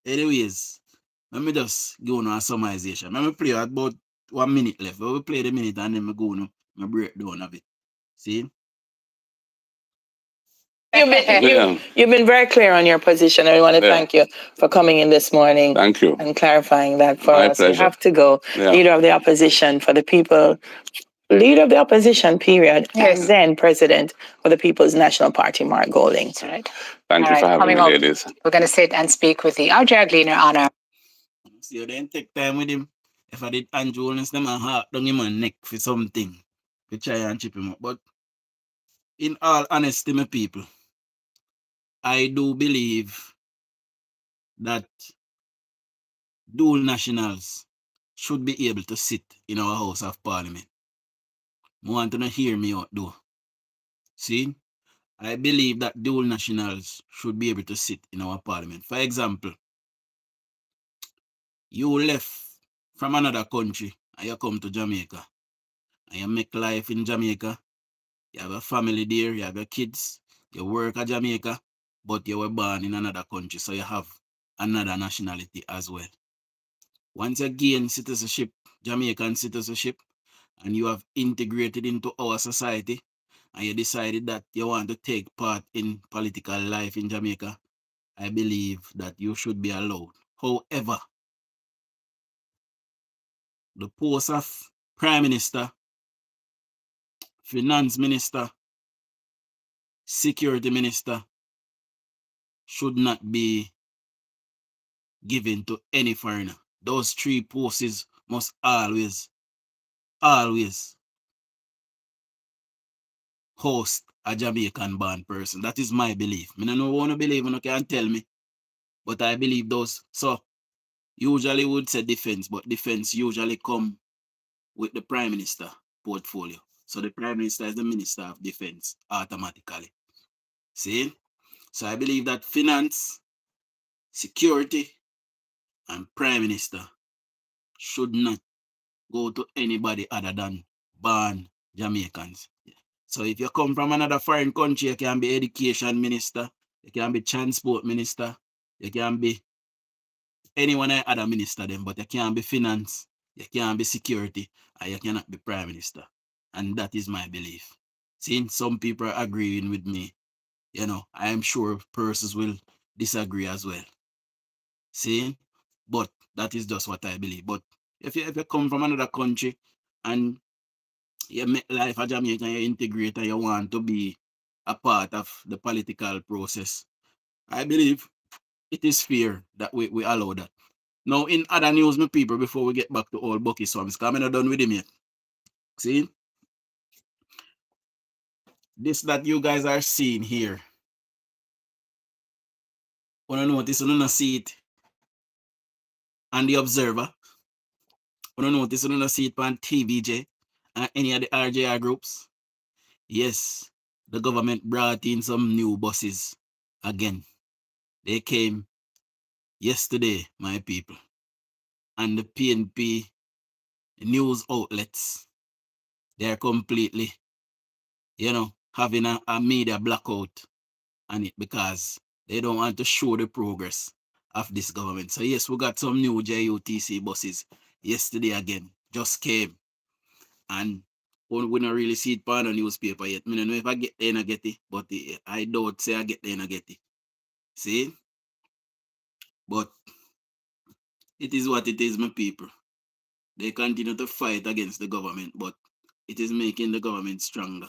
Anyways, let me just go on a summarization. Let me play about 1 minute left. We play the minute and then we go on a breakdown of it. See? You've been very clear on your position. I want to thank you for coming in this morning. Thank you. And clarifying that for us. Pleasure. You have to go. Leader of the opposition for the people leader of the opposition, period, Yes. and then president of the People's National Party, Mark Golding. That's right. Thank All you right, for having coming me, up, ladies. we're going to sit and speak with the RJ Gleaner honor. See, you didn't take time with him. If I did Andrew Holness, them and heart down him and neck for something. We try and chip him up. But in all honesty, my people, I do believe that dual nationals should be able to sit in our House of Parliament. I want to hear me out though. See, I believe that dual nationals should be able to sit in our parliament. For example, you left from another country and you come to Jamaica and you make life in Jamaica. You have a family there, you have your kids, you work at Jamaica, but you were born in another country, so you have another nationality as well. Once you gain citizenship, Jamaican citizenship, and you have integrated into our society, and you decided that you want to take part in political life in Jamaica, I believe that you should be allowed. However, the post of Prime Minister, Finance Minister, Security Minister should not be given to any foreigner. Those three posts must always host a Jamaican-born person. That is my belief. I don't know what to believe, you can tell me. But I believe those. So, usually would say defense, but defense usually come with the Prime Minister portfolio. So the Prime Minister is the Minister of Defense automatically. See? So I believe that finance, security, and Prime Minister should not go to anybody other than born Jamaicans. So if you come from another foreign country, you can be education minister, you can be transport minister, you can be anyone other minister then, but you can't be finance, you can't be security, and you cannot be prime minister. And that is my belief. Seeing some people are agreeing with me, I am sure persons will disagree as well. See? But that is just what I believe. But if you come from another country and you make life a Jamaican, you integrate and you want to be a part of the political process, I believe it is fair that we allow that. Now, in other news, my people, before we get back to old Bucky Swampz, because I'm not done with him yet. See? This that you guys are seeing here. Wanna notice, wanna see it on the Observer. Wanna notice, wanna see it on TVJ and any of the RJR groups. Yes, the government brought in some new buses again. They came yesterday, my people. And the PNP news outlets, they're completely, having a media blackout on it because they don't want to show the progress of this government. So yes, we got some new JUTC buses yesterday again, just came. And we don't really see it on the newspaper yet. I don't know if I get there and I get it, but I don't say I get there and I get it. See? But it is what it is, my people. They continue to fight against the government, but it is making the government stronger.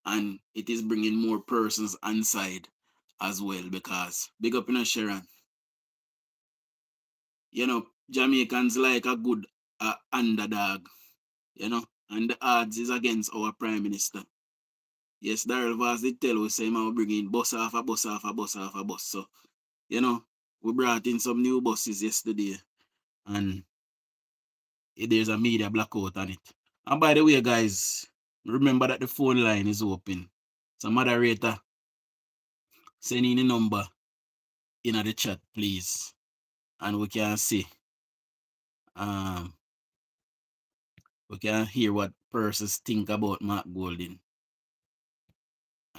And it is bringing more persons on side as well because, big up in Sharon, Jamaicans like a good underdog, and the odds is against our Prime Minister. Yes, Daryl Vaz did tell us, say, we're bringing bus off a bus off a bus off a bus. So, we brought in some new buses yesterday and there's a media blackout on it. And by the way, guys, remember that the phone line is open. So, moderator, send in the number in the chat, please. And we can see. We can hear what persons think about Mark Golding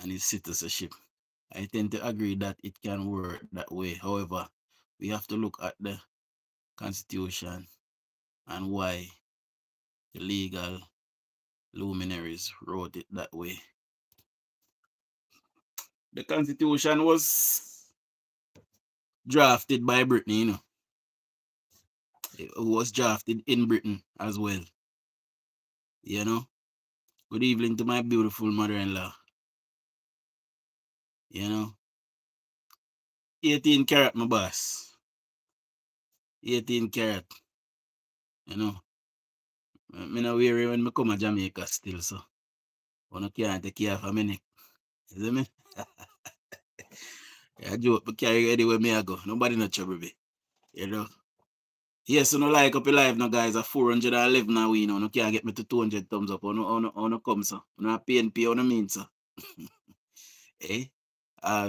and his citizenship. I tend to agree that it can work that way. However, we have to look at the Constitution and why the legal luminaries wrote it that way. The Constitution was drafted by Britain, It was drafted in Britain as well, Good evening to my beautiful mother-in-law. You know, 18 karat, my boss. 18 karat. You know, me not weary when me come to Jamaica still, so I can't take care of my neck. You see me? I joke, but carry anywhere me I go. Nobody no trouble me. You know. Yes, no like up your life now, guys. A 411 now, you know. No can't get me to 200 thumbs up. On come, so. No PNP on the mean, so. Eh?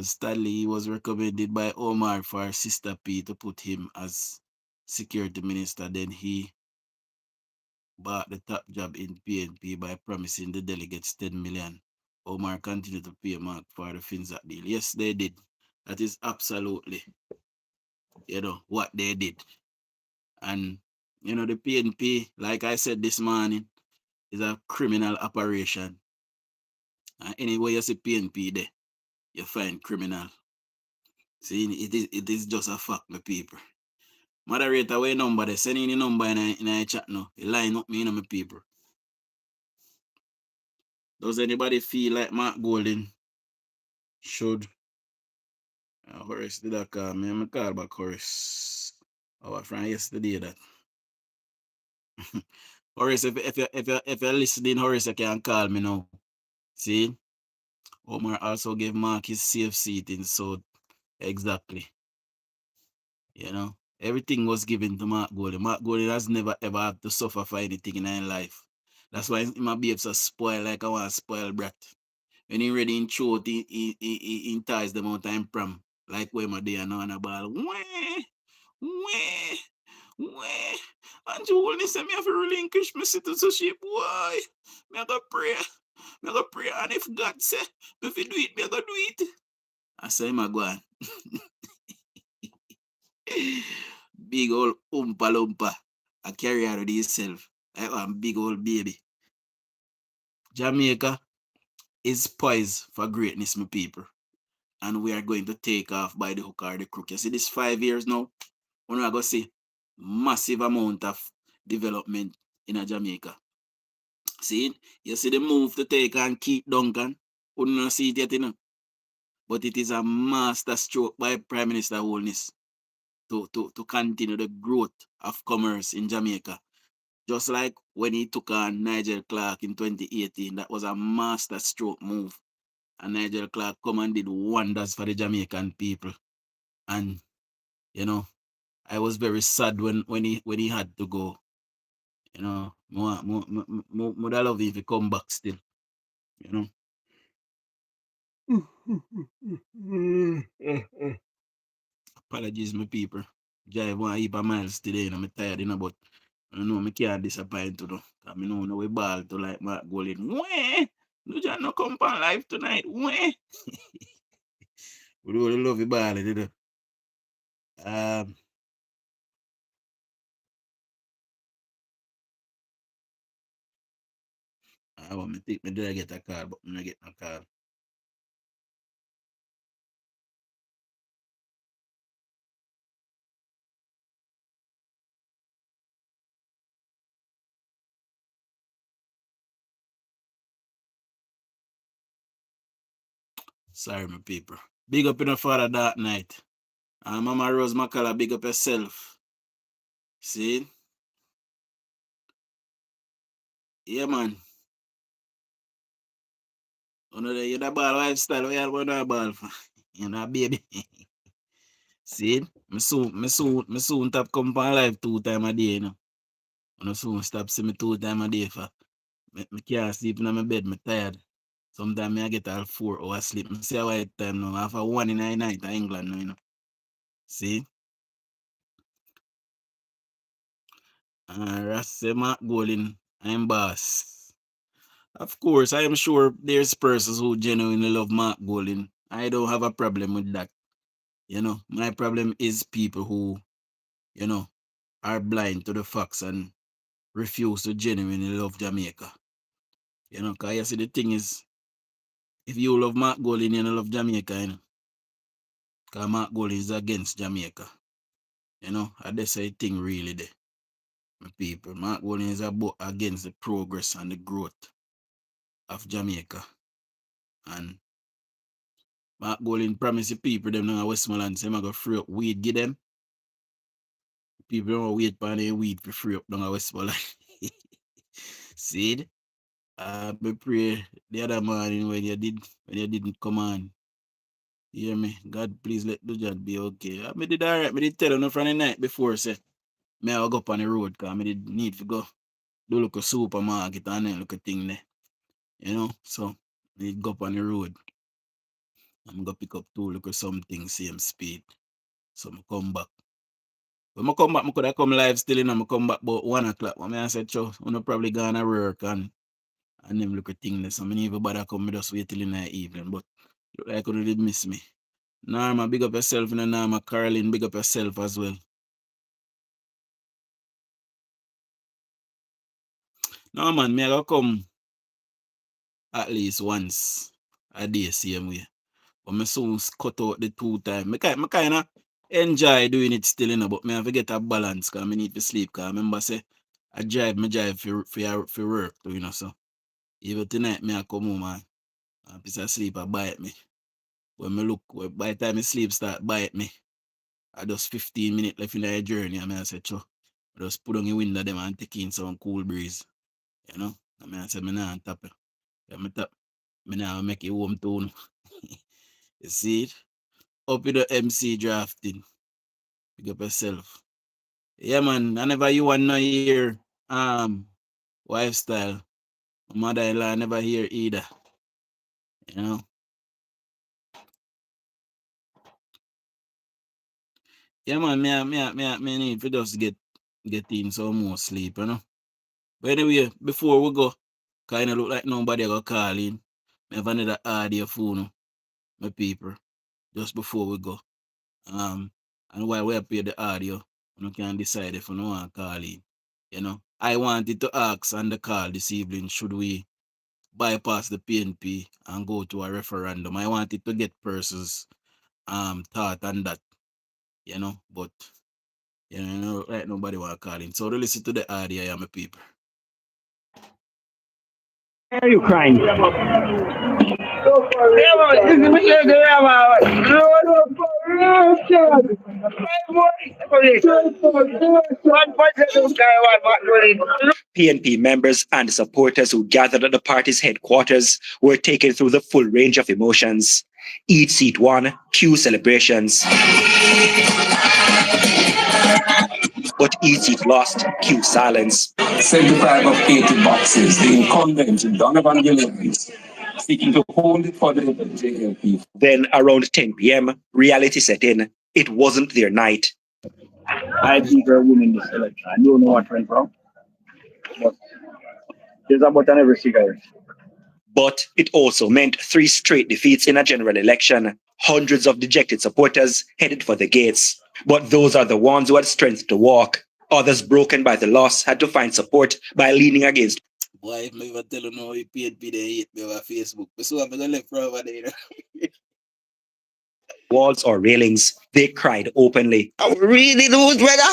Stanley was recommended by Omar for Sister P to put him as security minister. Then he bought the top job in PNP by promising the delegates 10 million. Omar continued to pay Mark for the Finzak deal. Yes, they did. That is absolutely, what they did. And, the PNP, like I said this morning, is a criminal operation. And anyway you see PNP there, you find criminal. See, it is just a fact, my people. Moderator, where number they send in the number in a chat now. You line up me, my people. Does anybody feel like Mark Golden should? Horace did that call me. I'm call back Horace. Our friend yesterday that. Horace, if you're listening, Horace, you can call me now. See? Omar also gave Mark his safe seating, so exactly. Everything was given to Mark Golden. Mark Golden has never ever had to suffer for anything in his life. That's why he might be so spoiled like I want to spoil brat. When he ready in throat, he ties them out time prom. Like where my day and on a ball. Where? And you only say me have to relinquish my citizenship. Why? Me I go pray. And if God say, if you do it, me I go do it. I say him I go on. Big old oompa loompa. I carry out of yourself. Like one big old baby. Jamaica is poised for greatness, my people. And we are going to take off by the hook or the crook. You see this 5 years now? When we are going to see massive amount of development in Jamaica. See? You see the move to take and keep Duncan? We don't see it yet, But it is a master stroke by Prime Minister Holness to continue the growth of commerce in Jamaica. Just like when he took on Nigel Clark in 2018, that was a master stroke move. And Nigel Clark come and did wonders for the Jamaican people. And, I was very sad when he had to go. More I love if he come back still. Apologies, my people. Drive one heap of miles today, I'm tired, but I know I can't disappoint you, though. I know we ball to like Mark Golden. Where? Do you not come on live tonight? Where? We really love you, ball, I want to think, did I get a call, but I get no call. Sorry, my people. Big up in the father that night. And Mama Rose Macala, big up yourself. See? Yeah, man. You're the ball lifestyle, what you want ball for? You know, baby. See? Me soon tap come on live 2 times a day, I soon stop see me 2 times a day for. Me can't sleep in my bed, me tired. Sometimes I get all 4 hours sleep. I see how I time now. After 1 in the night in England now, See? Mark Golden, I'm boss. Of course, I am sure there's persons who genuinely love Mark Golden. I don't have a problem with that. My problem is people who, are blind to the facts and refuse to genuinely love Jamaica. Because you see, the thing is, if you love Mark Golden, you don't love Jamaica, Because Mark Golden is against Jamaica. That's a thing really there. My people, Mark Golden is against the progress and the growth of Jamaica. And Mark Golding promise the people them in Westmoreland, say I'm going to free up weed, give them. People don't wait for their weed for free up down Westmoreland. See? I pray the other morning when you didn't come on. You hear me? God, please let DUJON be okay. I did all right. I did tell you from the night before, say, may I go up on the road, because I did need to go do look a supermarket and then look a thing there. You know? So, I need to go up on the road. I'm going to pick up two look at something, same speed. So, I come back. When I come back, I could have come live still, I come back about 1 o'clock. I said, "Cho, I'm probably going to work and them look at thing there. So, I need to bother come, I just wait till in the evening. But, look like you did miss me. Norma, big up yourself, and Norma, Caroline, big up yourself as well. No, man, me I go come at least once a day, same way. But me soon cut out the 2 times. I kind of enjoy doing it still, but me have to get a balance, because I need to sleep. Because I remember, say, I drive for work, so. Even tonight, me I come home, man. A piece of sleep, I bite me. When me look, by the time I sleep start bite me, I just 15 minutes left in the journey, and I say, "Cho, I just put on the window them and take in some cool breeze." You know? I say, "Me nah tap it. Me nah make it home tone." You see it? Up with the MC drafting. Pick up yourself. Yeah, man. Whenever you want to hear lifestyle, my mother-in-law never hear either. You know? Yeah, man. Me need to just get in some more sleep, you know? But anyway, before we go, kind of look like nobody go call in. I have another audio phone, my people, just before we go. And while we play the audio, you can decide if you want to call in. You know, I wanted to ask on the call this evening, should we bypass the PNP and go to a referendum? I wanted to get persons thought on that, you know, but you know, like nobody want to call in. So to listen to the audio, yeah, my people. Why are you crying? PNP members and supporters who gathered at the party's headquarters were taken through the full range of emotions. Each seat won, cue celebrations. But each seat lost, cue silence. 75 of 80 boxes, the incumbent Donovan Gillespie seeking to hold it for the JLP. Then around 10 p.m., reality set in. It wasn't their night. I think we're winning this election. I don't know what went wrong, but there's a button every cigarette. But it also meant 3 straight defeats in a general election. Hundreds of dejected supporters headed for the gates. But those are the ones who had strength to walk. Others broken by the loss had to find support by leaning against. Boy, if I ever tell you now, you PNP, they hate me over Facebook. So I'm going to left for over there. Walls or railings. They cried openly. I really lose, brother.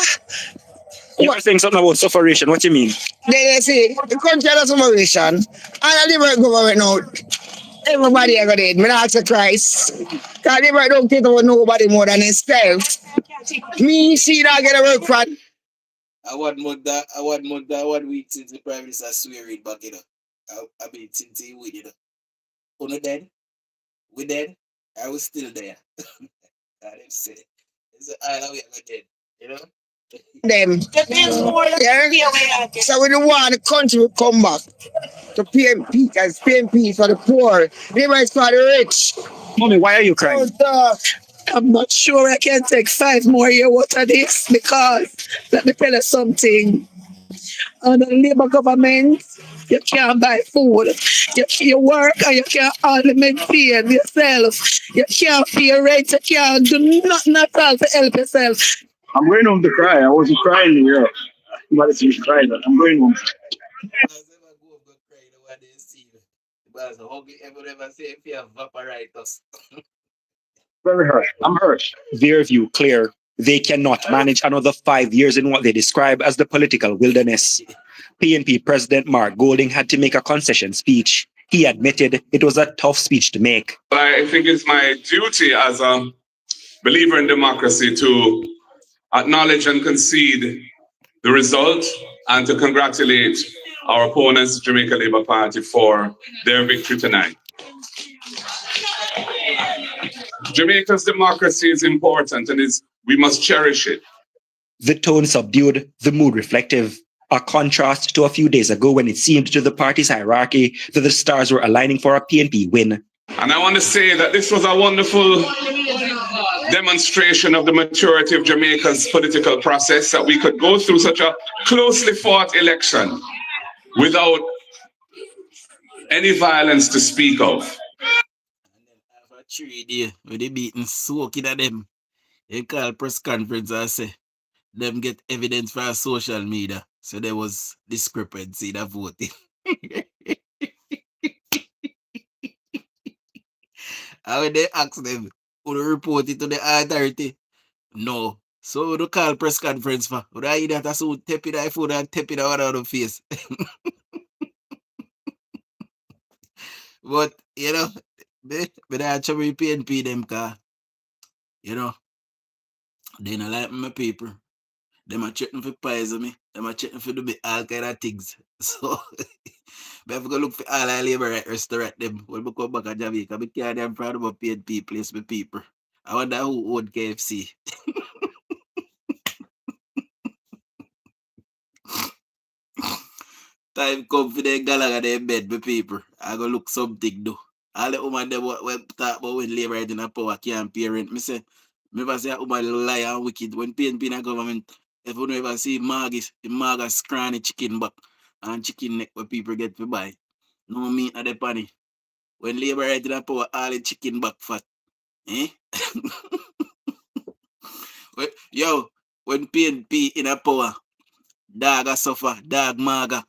You were saying something about sufferation. What do you mean? They say the country has sufferation, and I live government now. Everybody ever did. Me not ask Christ. Because they don't care about nobody more than himself. Me see that get a work for. I want week since the Prime Minister swear it back, you know. I mean, since he win, you know. Who not dead? We dead? I was still there. I didn't say it. It's all we ever dead, you know? Them. Yeah. So we don't want the country to come back to PNP, because PNP is for the poor. They is for the rich. Mommy, why are you crying? I'm not sure I can take 5 more years out of this, because let me tell you something. Under the Labour government, you can't buy food. You work and you can't hardly maintain yourself. You can't pay rent. You can't do nothing at all to help yourself. I'm going home to cry. I wasn't crying in Europe. Somebody seems to cry, but I'm going home. Very hurt. I'm hurt. Their view clear. They cannot manage another 5 years in what they describe as the political wilderness. PNP President Mark Golding had to make a concession speech. He admitted it was a tough speech to make. I think it's my duty as a believer in democracy to acknowledge and concede the result and to congratulate our opponents, Jamaica Labour Party, for their victory tonight. Jamaica's democracy is important and we must cherish it. The tone subdued, the mood reflective, a contrast to a few days ago when it seemed to the party's hierarchy that the stars were aligning for a PNP win. And I want to say that this was a wonderful demonstration of the maturity of Jamaica's political process, that we could go through such a closely fought election without any violence to speak of. And then after 3 days, when they beating soaking at them, they call press conference and say, them get evidence for social media. So there was discrepancy in the voting. And when they ask them, would you report it to the authority? No. So we call press conference for. Would I eat that as soon tap it I food and tap it out of the face? But you know, but I actually PNP them car. You know, they don't like my people. Them are checking for poison me. Them are checking for do me all kind of things. So but if we go look for all our labor right restaurant them, when we come back to Jamaica, we can't them proud about PNP place with people. I wonder who owned KFC. Time come for the galaga they bed with people. I go look something do. All the woman them what talk about when labor right in a power can't parent. Me say, never say a woman lie and wicked. When PNP in a government, if you never see Margis, the Marga scrawny chicken back and chicken neck where people get to buy. No meat at the panny. When labor right in a power, all the chicken back fat. Eh? Yo, when PNP in a power, dog a suffer, dog Marga.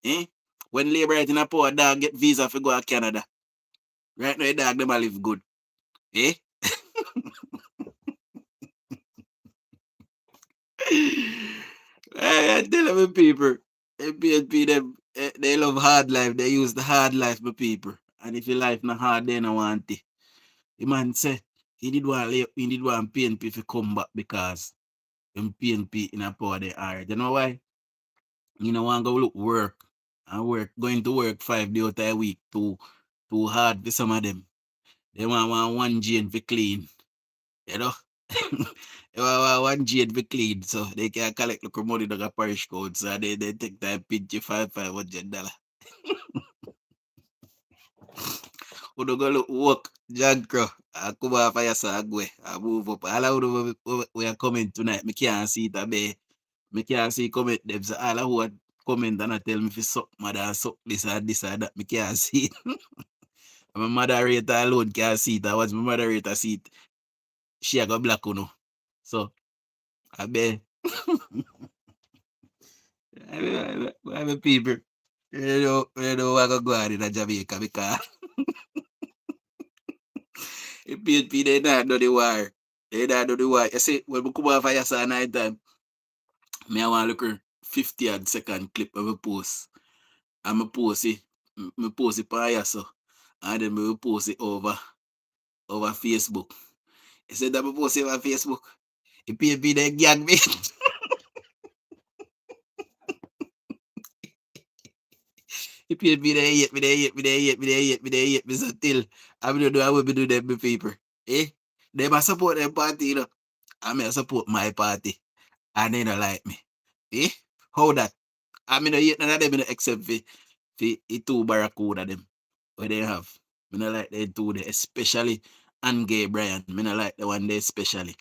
Eh? When labor right in a power, dog get visa for go to Canada. Right now, the dog them a live good. Eh? I tell them people, PNP them, they love hard life. They use the hard life for people. And if your life not hard, they don't want it. The man say he did want PNP to come back because them PNP in a power they are. You know why? You know want to go look work and work, going to work 5 days out of a week too hard for some of them. They want one gene for clean. You know? They want one gene for clean, so they can collect the money to the parish code. So they take that pinch $500. Who do go look work, Jankro, I come off of your sagwe, I move up. All of who we are coming tonight, me can't see it be. Me can't see comment them. So all who are comment and I tell me if you suck mother, suck this or that, me can't see it. My moderator alone can't see it. I was my moderator see it. She a go black uno. So I bet I'm people. You know I go on in Jamaica because if PNP they not do the war. They not do the war. You see, when we come off of your night time, me I want to look 50 second clip of a post. And I post it on your so. And then we post it over Facebook. You said that I post it over Facebook. If PNP they gang me. If PNP they hate me so till I don't know how we do them people. Eh? They must support them party, you know. I mean, support my party. And they don't like me. Eh? How that? I mean, hate none of them except for the two barracuda them. What they have. I don't like them two there, especially Gay Brian. I don't like the one there especially.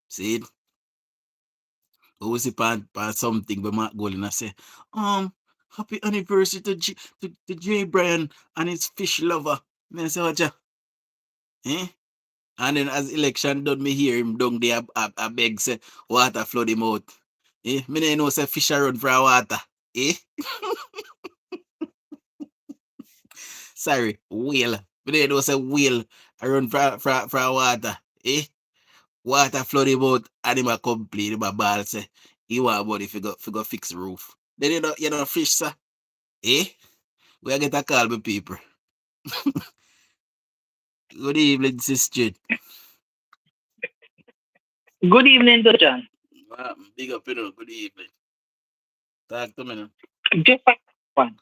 See it? Who is it on something but Mark Golden and say, happy anniversary to J Brian and his fish lover. I say, what ya? Eh? And then as election done, me hear him down there, I beg say, water flood him out. Eh? Me don't know say fish a run for water. Eh? Sorry, whale. Me don't know say whale a run for water. Eh? Water flood him out and him a complain, him a ball say, he want money if you go fix the roof. Then you know fish, sir. Eh? We get a call with people. Good evening, sister. Good evening, John. Big up, you know. Good evening. Talk to me now. Just a one.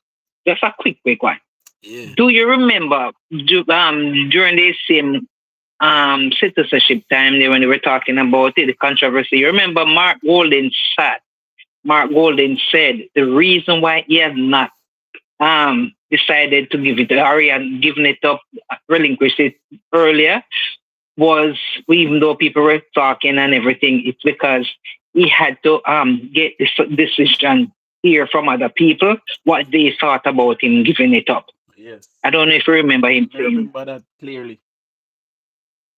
Just a quick one. Yeah. Do you remember during the same citizenship time when they were talking about it, the controversy? You remember Mark Golden said the reason why he has not decided to give it or he had given it up, relinquished it earlier, was even though people were talking and everything, it's because he had to get this decision hear from other people what they thought about him giving it up. Yes. I don't know if you remember him I saying. remember that clearly.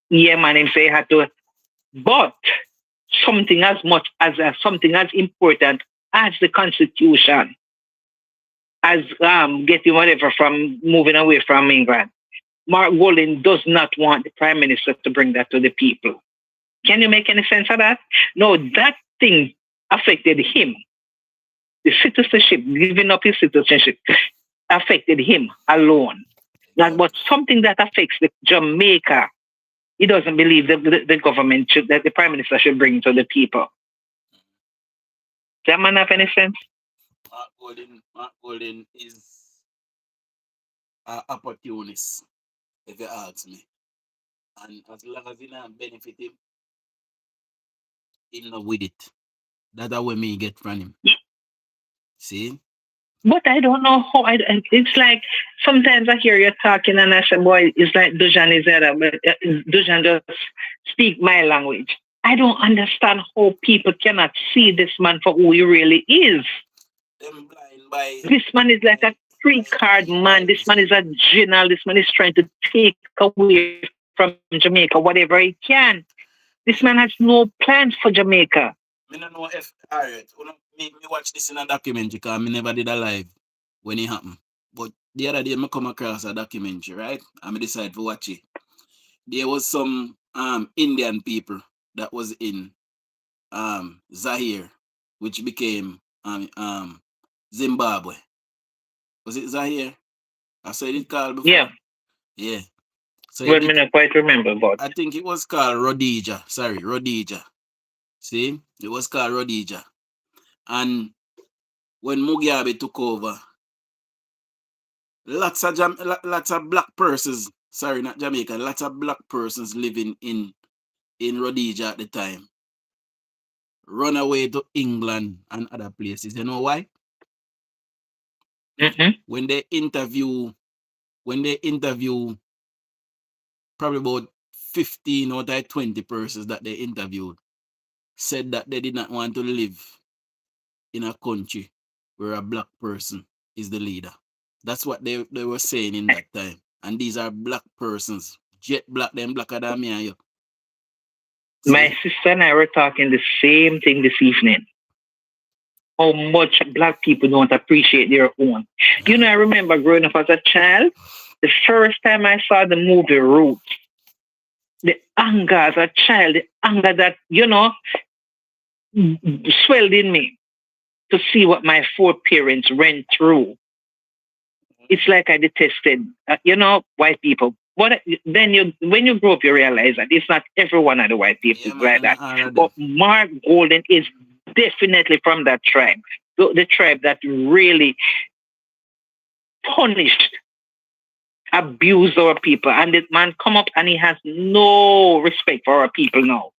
Yeah, man, him say he had to. But something as important as the Constitution, as getting whatever from moving away from England, Mark Golden does not want the Prime Minister to bring that to the people. Can you make any sense of that? No, that thing affected him. The citizenship, giving up his citizenship, affected him alone. But something that affects the Jamaica, he doesn't believe that the government that the Prime Minister should bring to the people. Does that man have any sense? Mark Golden is an opportunist, if you ask me. And as long as he not benefit him, he's not with it. That's how me get from him. See? But I don't know how. It's like sometimes I hear you talking and I say, boy, it's like DUJON is there, but DUJON just speak my language. I don't understand how people cannot see this man for who he really is. This man is like a three-card man. This man is a general. This man is trying to take away from Jamaica whatever he can. This man has no plans for Jamaica. I don't know if me watch this in a documentary because I never did a live when it happened. But the other day I come across a documentary, right? And I decided to watch it. There was some Indian people that was in Zaire, which became Zimbabwe. Was it Zaire? I said it called before. Yeah. Yeah. So well, I don't quite remember, but I think it was called Rhodesia. Sorry, Rhodesia. See, it was called Rhodesia. And when Mugabe took over, lots of black persons, sorry, not Jamaica, lots of black persons living in Rhodesia at the time run away to England and other places. You know why? Mm-hmm. When they interview probably about 15 out of 20 persons that they interviewed said that they did not want to live in a country where a black person is the leader. That's what they were saying in that time. And these are black persons. Jet black, them blacker than me and you. My sister and I were talking the same thing this evening. How much black people don't appreciate their own. You know, I remember growing up as a child, the first time I saw the movie Roots, the anger as a child, the anger that, you know, swelled in me to see what my four parents went through. It's like I detested, white people. But then when you grow up, you realize that it's not every one of the white people like that. But Mark Golden is definitely from that tribe. The tribe that really punished, abused our people. And this man come up and he has no respect for our people now.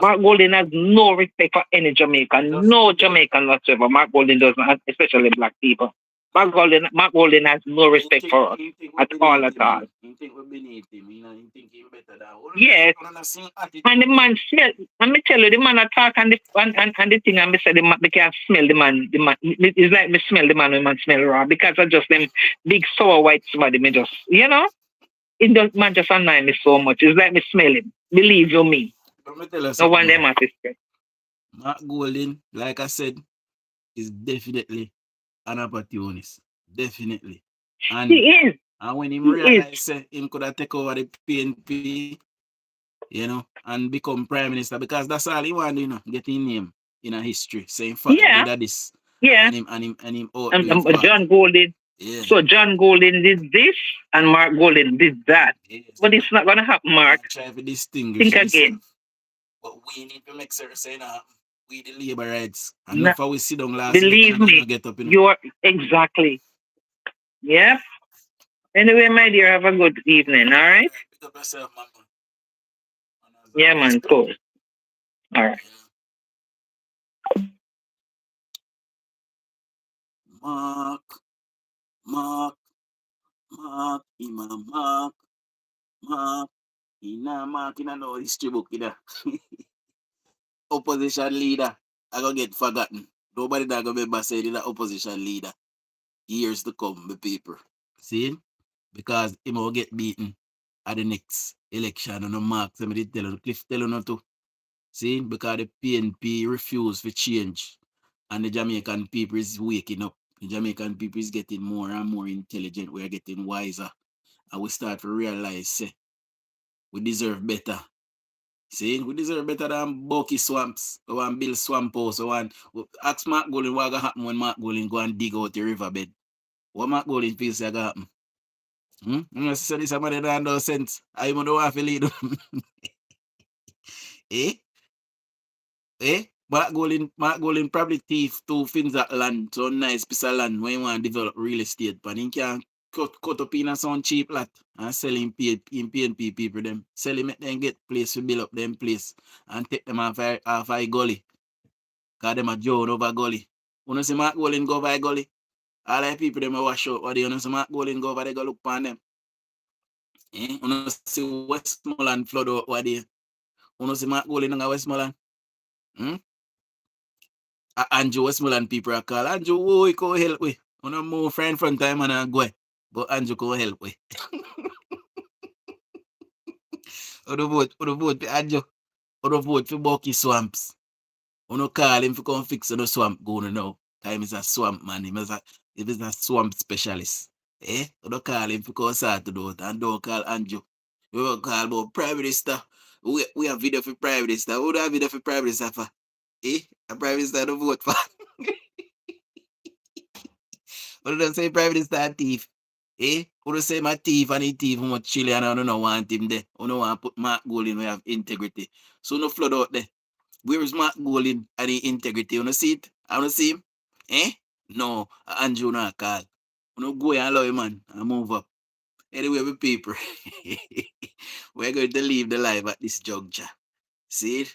Mark Golden has no respect for any Jamaican, no Jamaican whatsoever. Mark Golden does not, especially black people. Mark Golden has no respect for us at all. Yes. And the man smell. Let me tell you, the man attack and the thing, and me say they can't smell the man. It's like me smell the man when man smell raw because of just them big sour white somebody me just, it does man just annoy me so much. It's like me smell him. Believe you me. No one them has respect. Mark Golden, like I said, is definitely an opportunist. Definitely. And he is. And when he realized him could have taken over the PNP, and become Prime Minister, because that's all he wanted, get his name in a history, saying fuck did this. Yeah. And him John Golden. Yeah. So John Golden did this and Mark Golden did that. Yes. But it's not gonna happen, Mark. Try to distinguish Think again. But we need to make certain say we the labor rights. And No, not for we sit down last believe election me, and get up in. you are exactly. Yeah. Anyway, my dear, have a good evening. All right. Pick up yourself, man. Yeah, man. Cool. All right. Mark, Imam Mark, Mark, no history book, opposition leader, I gonna get forgotten. Nobody that gonna remember saying that opposition leader. Years to come, the people. See? Because he will get beaten at the next election. And the Mark, somebody tell you, Cliff tell you not to. See? Because the PNP refuse to change. And the Jamaican people is waking up. The Jamaican people is getting more and more intelligent. We are getting wiser. And we start to realize, say, we deserve better. See, we deserve better than Bucky Swampz. We want to build swamp house. We want ask Mark Golden what happen when Mark Golden go and dig out the riverbed. What Mark Golden feels like happen? You say this somebody that no sense. I even don't want to lead them. Eh? Mark Golden probably thief 2 fins at land, so nice piece of land when you want to develop real estate, but he can cut up in a some cheap lot and sell him PNP people them. Sell him, make them get place to build up them place and take them off a gully. Cause them a join over gully. When you see Mark Golden go over a gully, all the people them a wash out, what they you see Mark Golden go over, they go look upon them. When you see Westmoreland flood out, what they when you see Mark Golden in Westmoreland. Andrew Westmoreland people are call Andrew, oh, he can help we. When I'm more friend from time and I go. But Andrew can help we. Or the vote for Andrew. Or the vote for Bucky Swampz. When you call him to come fix the swamp going now. Time is a swamp man. He is a swamp specialist. Or call him to come start to do it and don't call Andrew. We will call about Prime Minister. We have video for Prime Minister. Who do have video for Prime Minister for? A Prime Minister don't vote for. What do they say Prime Minister and thief? What do say my thief and he thief how much chili and I don't want him there. I don't want to put Mark Golden where have integrity. So no flood out there. Where is Mark Golden and the integrity? You don't see it? I don't see him. No, Andrew not call. You don't go and allow him man and move up. Anyway, we people. We're going to leave the live at this juncture. See it?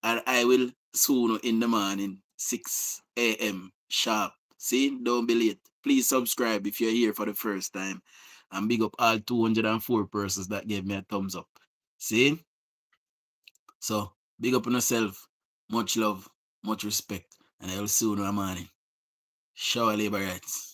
And I will soon in the morning, 6 a.m. sharp. See? Don't be late. Please subscribe if you're here for the first time. And big up all 204 persons that gave me a thumbs up. See? So, big up on yourself. Much love, much respect. And I will see you in the morning. Shower labor rights.